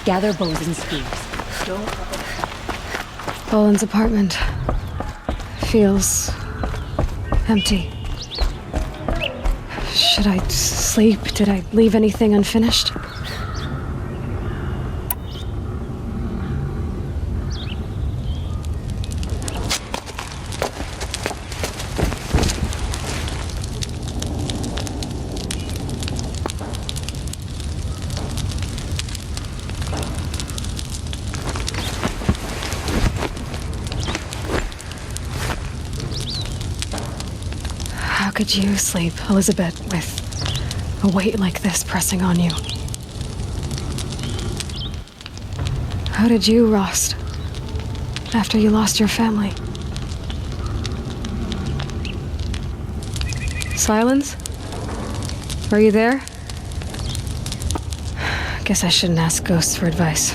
Gather bows and spears. Boland's apartment feels empty. Should I sleep? Did I leave anything unfinished? How could you sleep, Elizabeth, with a weight like this pressing on you? How did you, Rost, after you lost your family? Silence? Are you there? Guess I shouldn't ask ghosts for advice.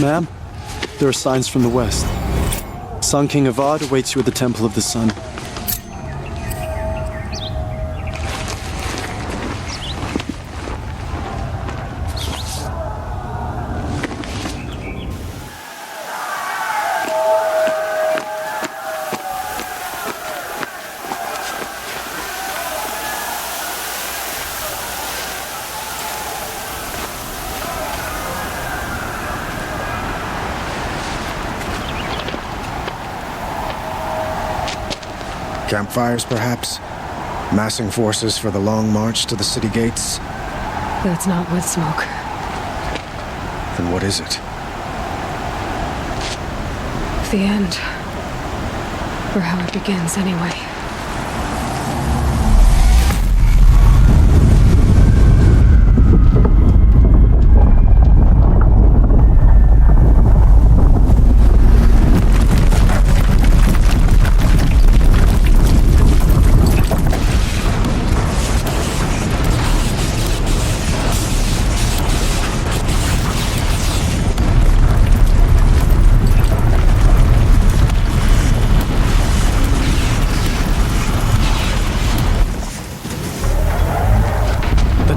Ma'am, there are signs from the west. Sun King Avad awaits you at the Temple of the Sun. Campfires, perhaps? Massing forces for the long march to the city gates? That's not wood smoke. Then what is it? The end. Or how it begins, anyway.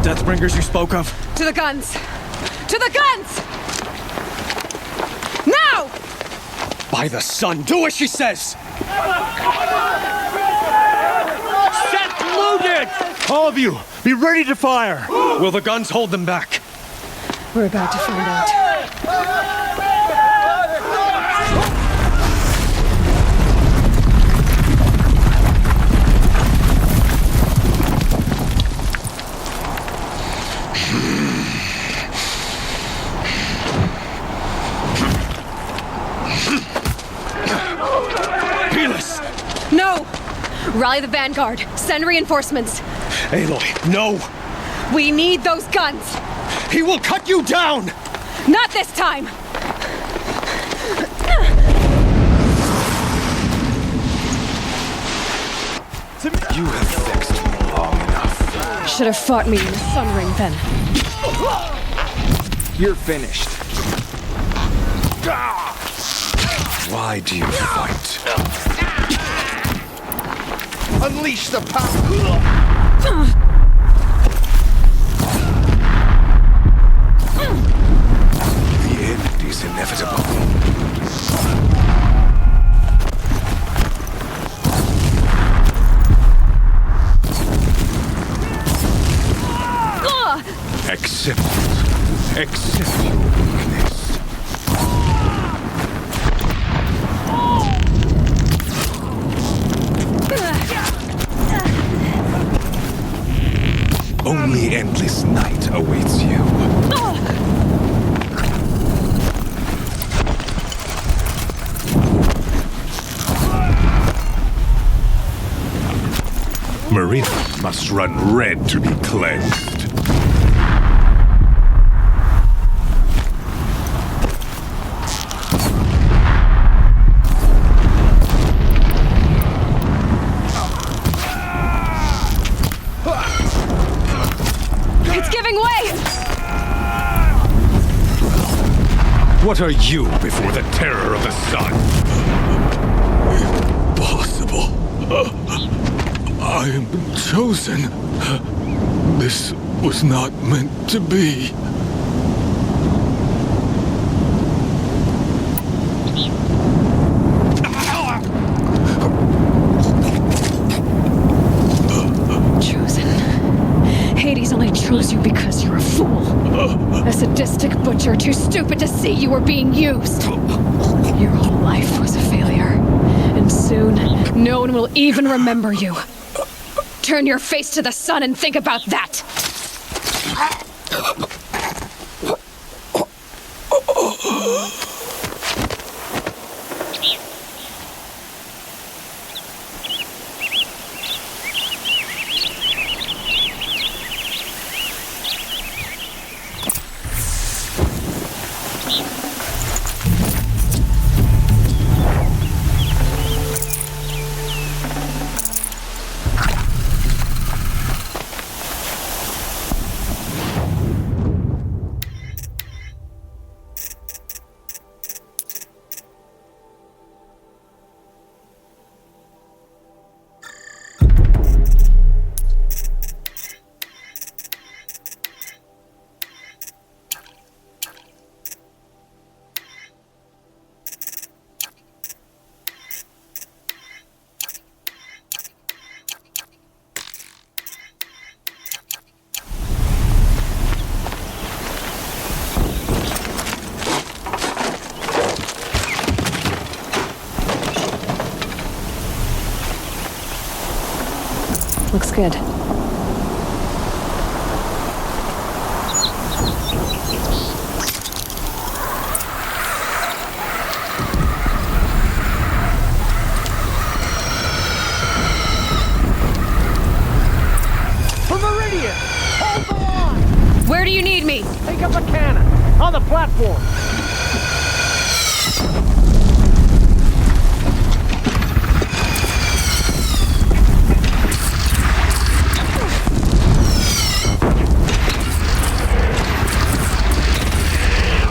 Deathbringers you spoke of? To the guns! To the guns! Now! By the sun, do as she says! Set loaded! All of you, be ready to fire! Will the guns hold them back? We're about to find out. Rally the Vanguard. Send reinforcements. Aloy, no! We need those guns! He will cut you down! Not this time! You have vexed me long enough. Should have fought me in the Sun Ring then. You're finished. Why do you fight? Unleash the power! The end is inevitable. Accept it. Accept your weakness. Only endless night awaits you. Marina must run red to be cleansed. It's giving way! What are you before the terror of the sun? Impossible. I am chosen. This was not meant to be. Chosen. Hades only chose you because you're a fool. A sadistic butcher too stupid to see you were being used. Your whole life was a failure. And soon, no one will even remember you. Turn your face to the sun and think about that! Looks good. For Meridian! Hold the line! Where do you need me? Take up a cannon! On the platform!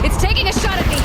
It's taking a shot at me!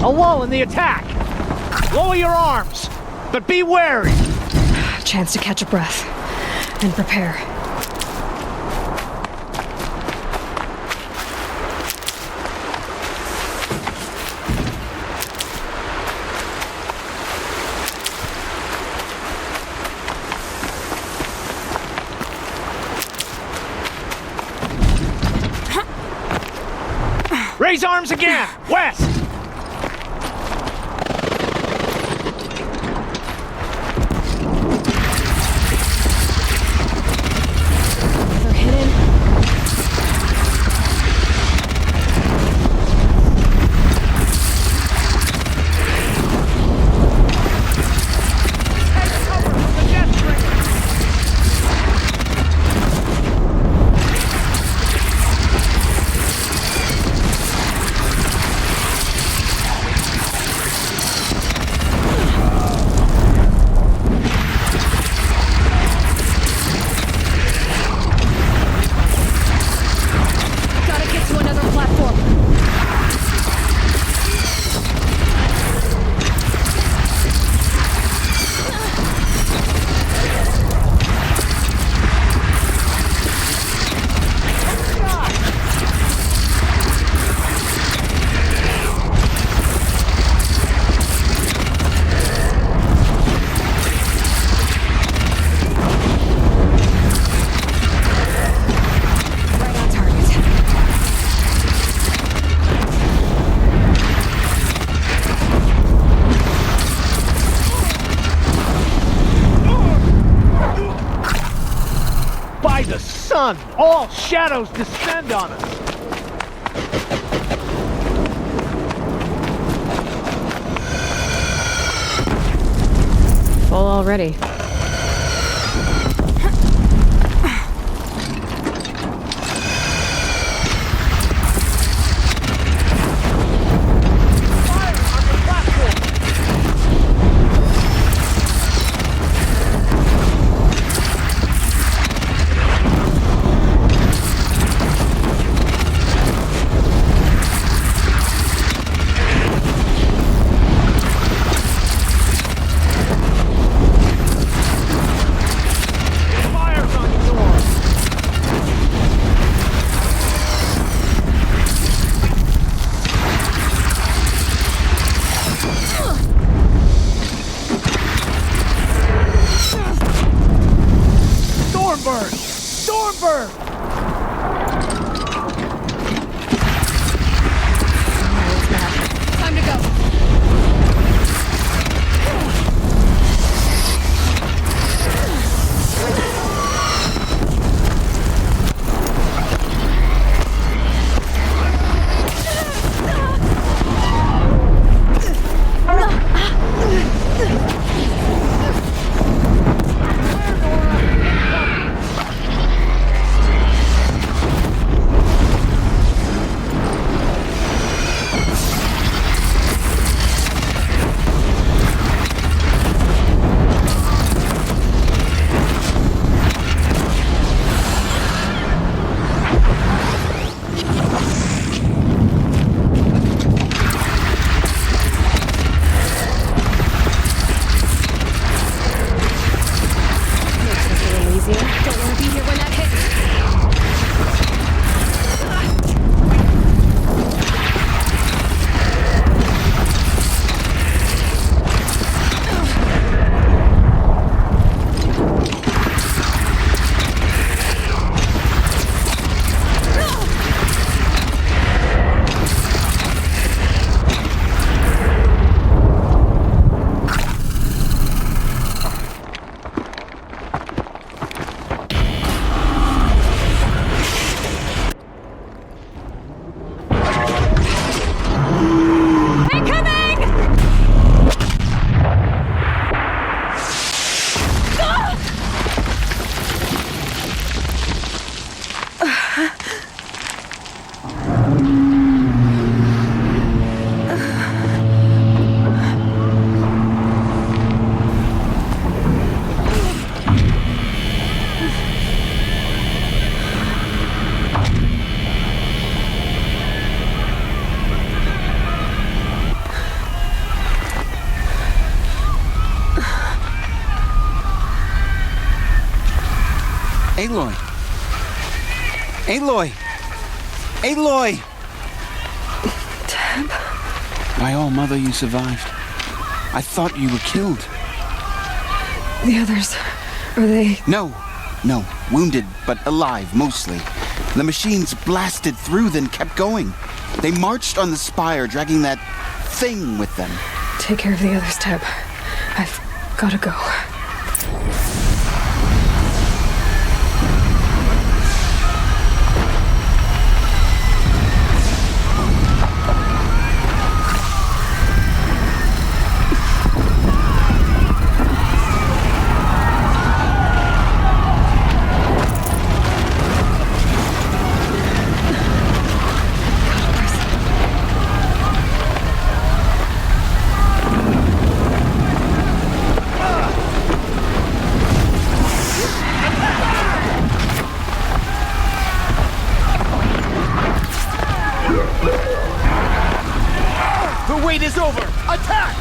A lull in the attack. Lower your arms, but be wary. Chance to catch a breath and prepare. Raise arms again! West! They're hidden. Gotta get to another platform. Right on target. By the sun, all shadows descend on us. Full already. Aloy! Aloy! Aloy! Teb? By all, Mother, you survived. I thought you were killed. The others, are they... No. Wounded, but alive, mostly. The machines blasted through, then kept going. They marched on the spire, dragging that thing with them. Take care of the others, Teb. I've gotta go. Wait is over! Attack!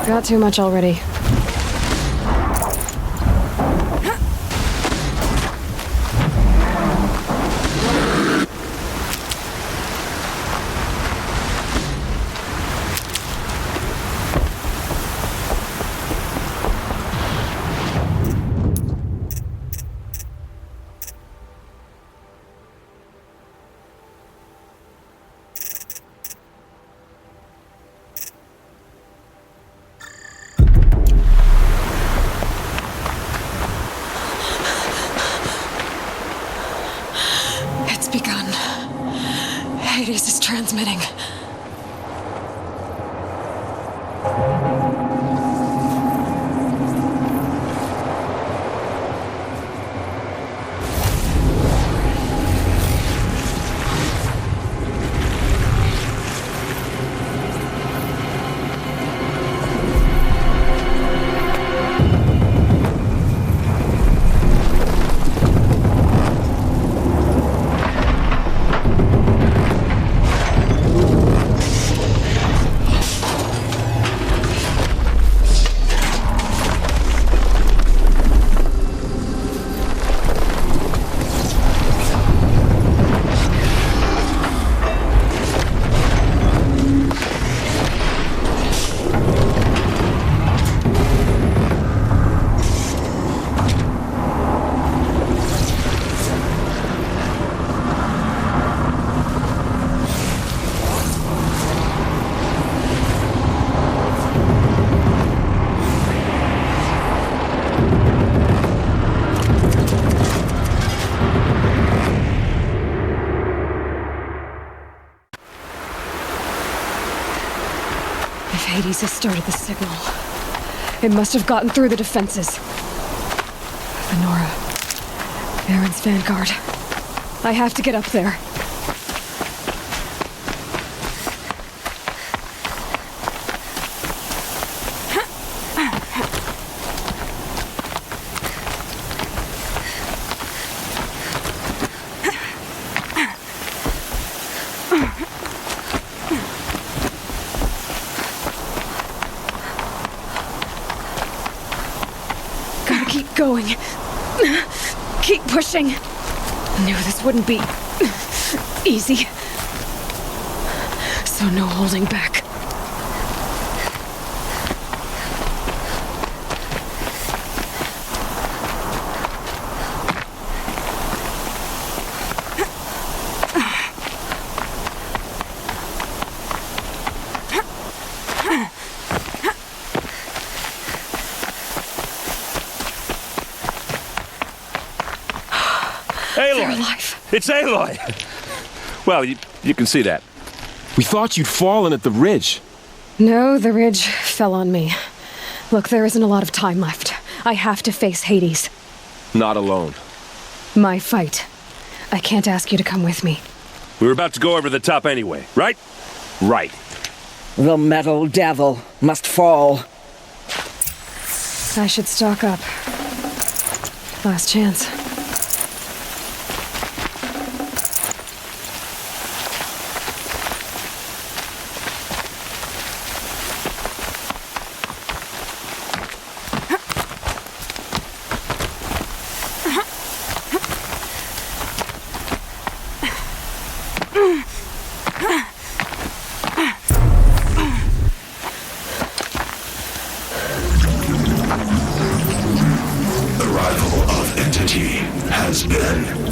Got too much already. Hades is transmitting. Hades has started the signal. It must have gotten through the defenses. Venora. Baron's vanguard. I have to get up there. Going. Keep pushing. Knew this wouldn't be easy. So no holding back. Aloy! It's Aloy! Well, you can see that. We thought you'd fallen at the ridge. No, the ridge fell on me. Look, there isn't a lot of time left. I have to face Hades. Not alone. My fight. I can't ask you to come with me. We were about to go over the top anyway, right? Right. The metal devil must fall. I should stock up. Last chance.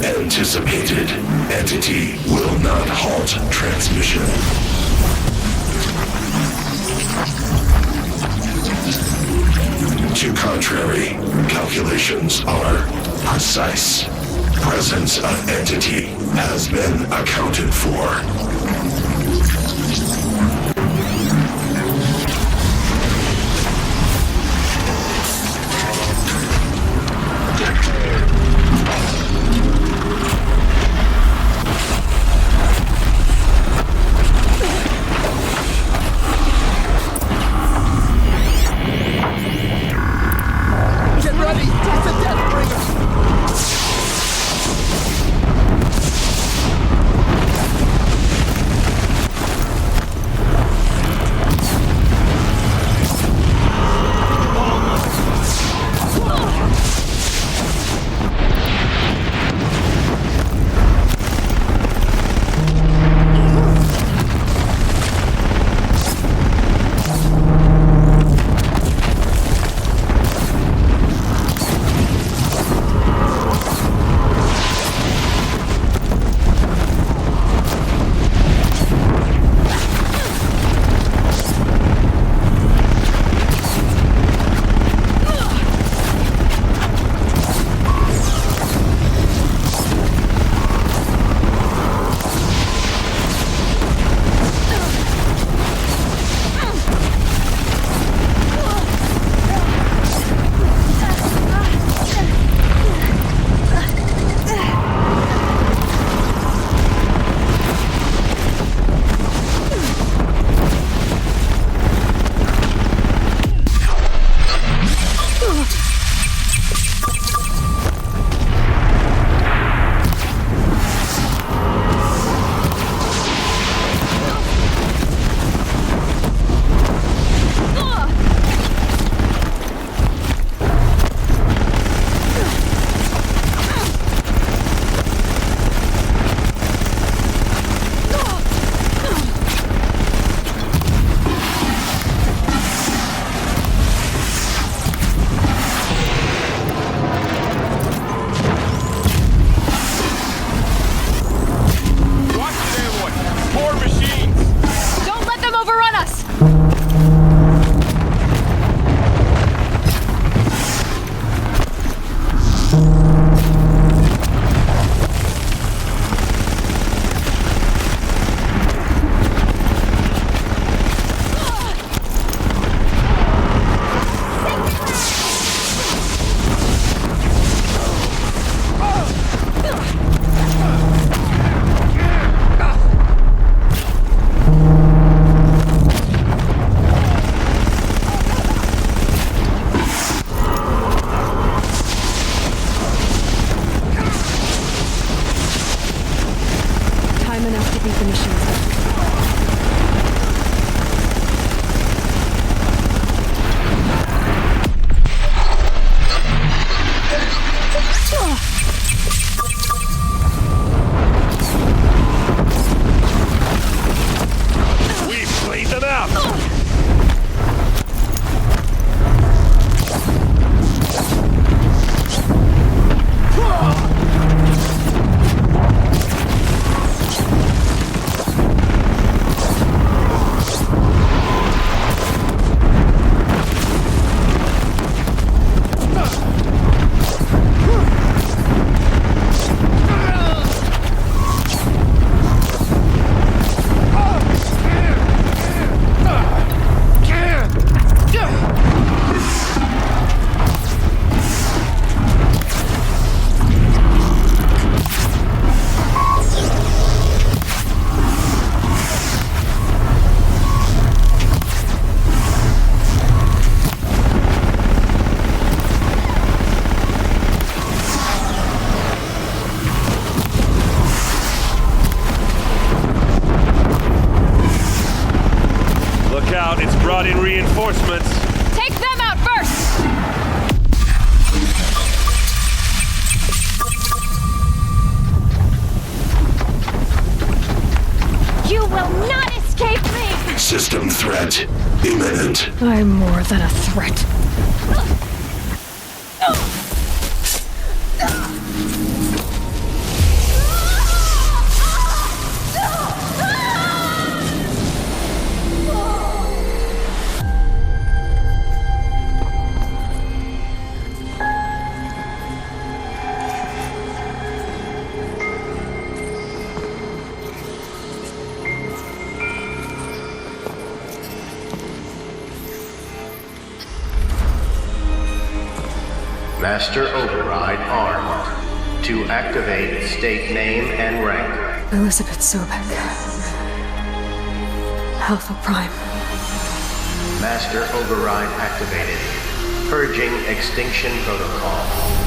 Anticipated. Entity will not halt transmission. To contrary, calculations are precise. Presence of entity has been accounted for. reinforcements. Take them out first! You will not escape me! System threat imminent. I'm more than a threat. Master Override armed. To activate, state name and rank. Elizabeth Sobek. Alpha Prime. Master Override activated. Purging Extinction Protocol.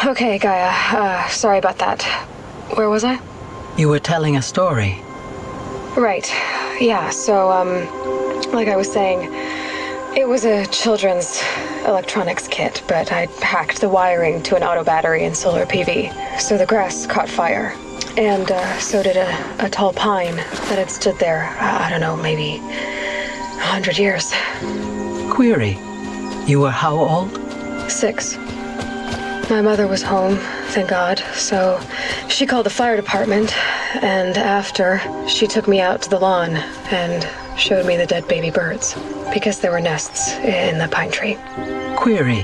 Okay, Gaia. Sorry about that. Where was I? You were telling a story. Right. Yeah, so, like I was saying, it was a children's electronics kit, but I'd hacked the wiring to an auto battery and solar PV. So the grass caught fire. And, so did a tall pine that had stood there, I don't know, maybe 100 years. Query. You were how old? 6. My mother was home, thank God, so she called the fire department, and after, she took me out to the lawn and showed me the dead baby birds, because there were nests in the pine tree. Query.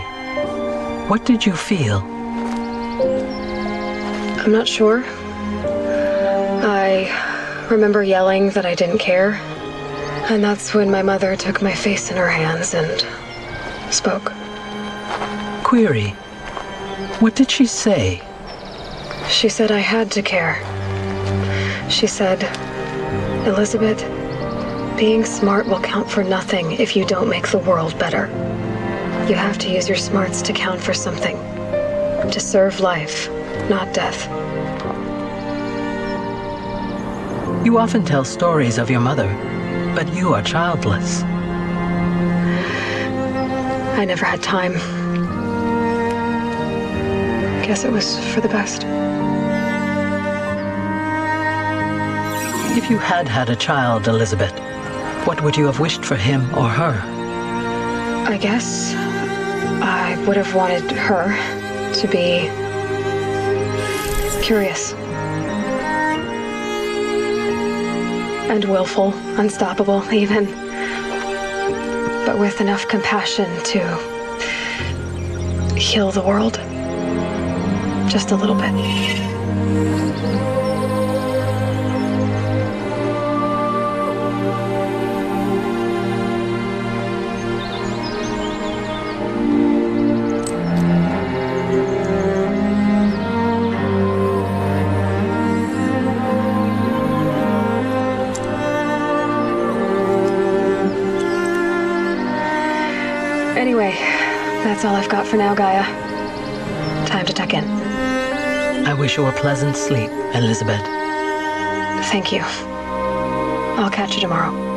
What did you feel? I'm not sure. I remember yelling that I didn't care, and that's when my mother took my face in her hands and spoke. Query. What did she say? She said I had to care. She said, Elizabeth, being smart will count for nothing if you don't make the world better. You have to use your smarts to count for something. To serve life, not death. You often tell stories of your mother, but you are childless. I never had time. Guess it was for the best. If you had had a child, Elizabeth, what would you have wished for him or her? I guess I would have wanted her to be curious and willful, unstoppable even, but with enough compassion to heal the world just a little bit. Anyway, that's all I've got for now, Gaia. Time to tuck in. I wish you a pleasant sleep, Elizabeth. Thank you. I'll catch you tomorrow.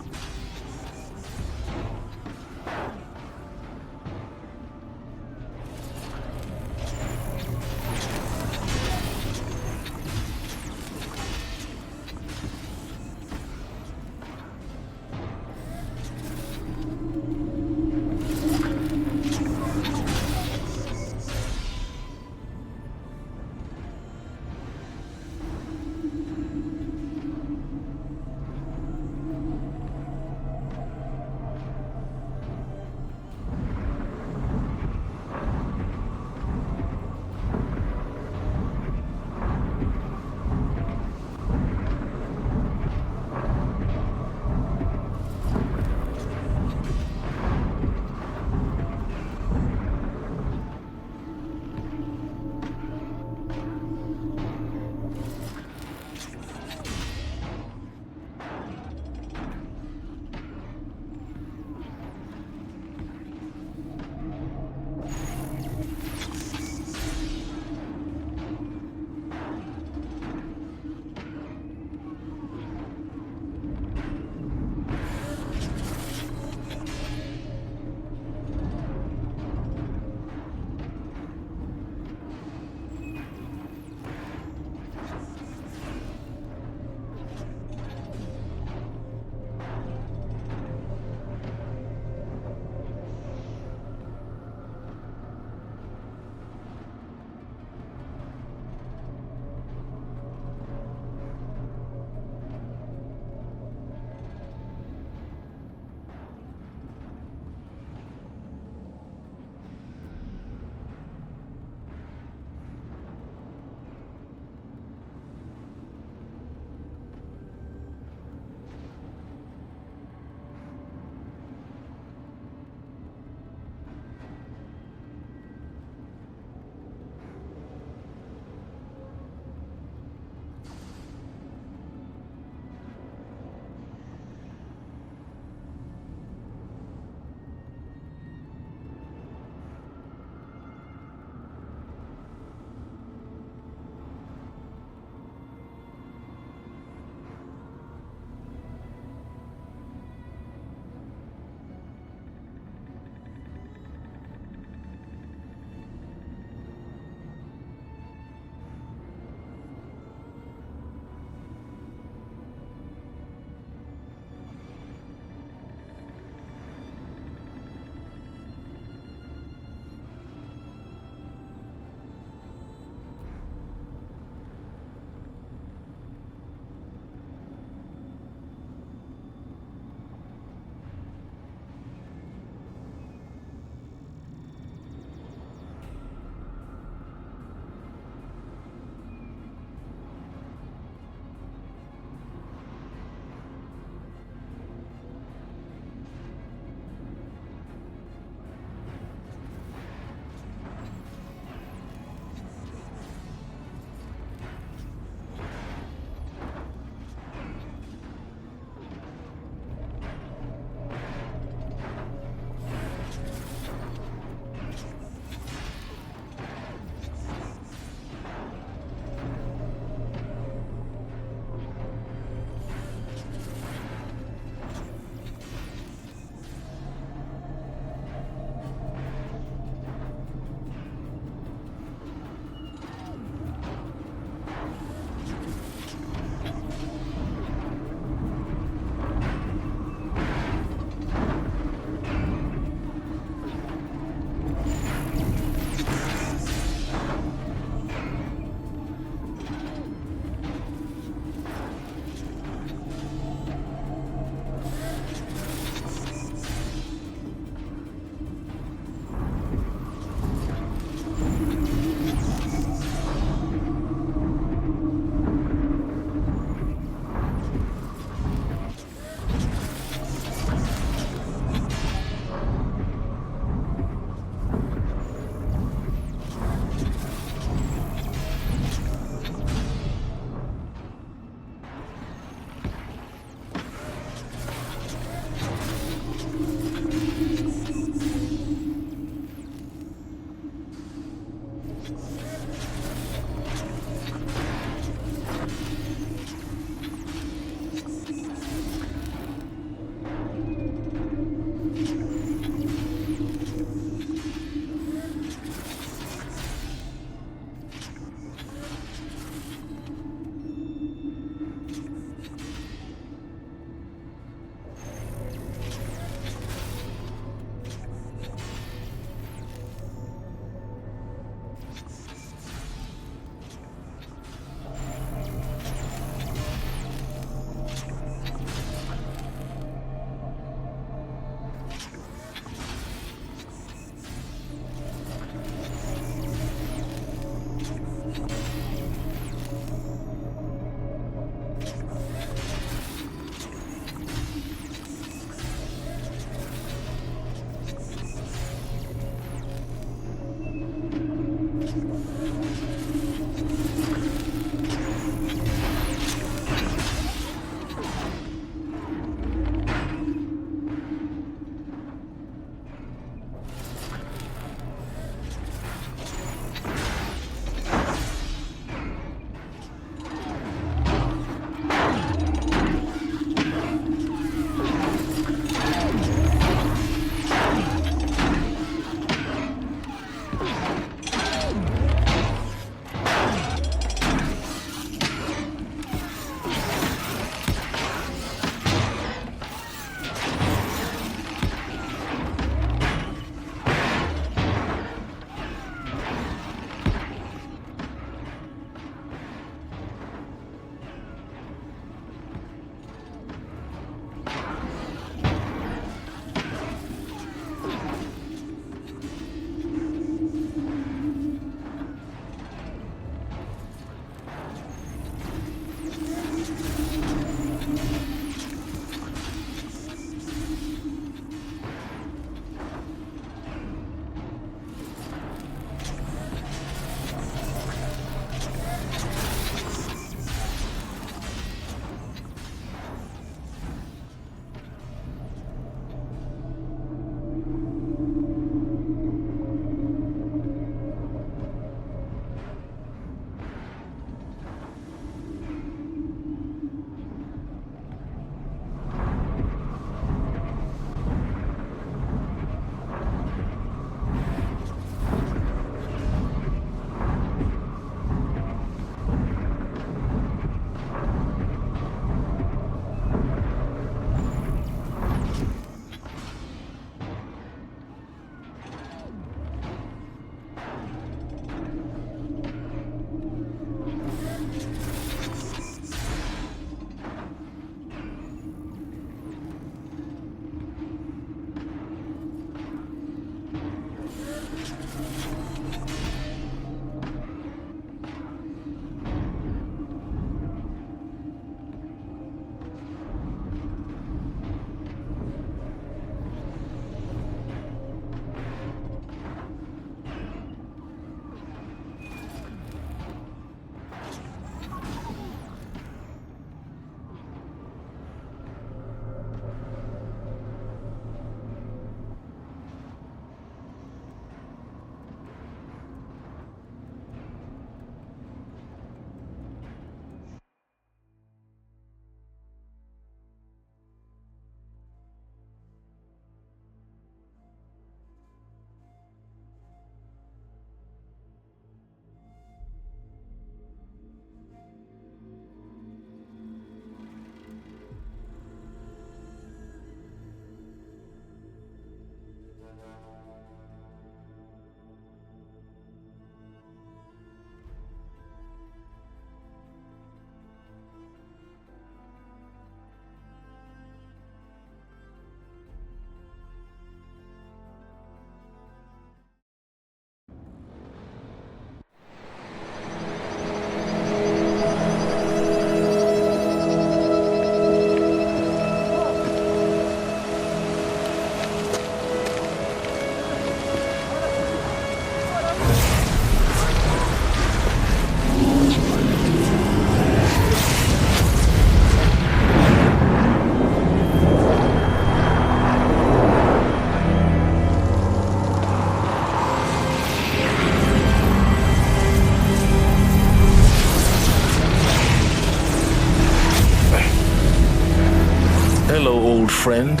old friend,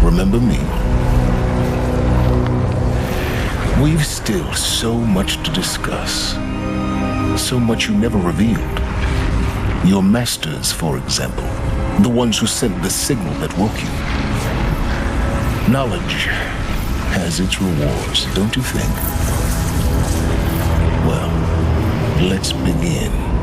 remember me. We've still so much to discuss. So much you never revealed. Your masters, for example. The ones who sent the signal that woke you. Knowledge has its rewards, don't you think? Well, let's begin.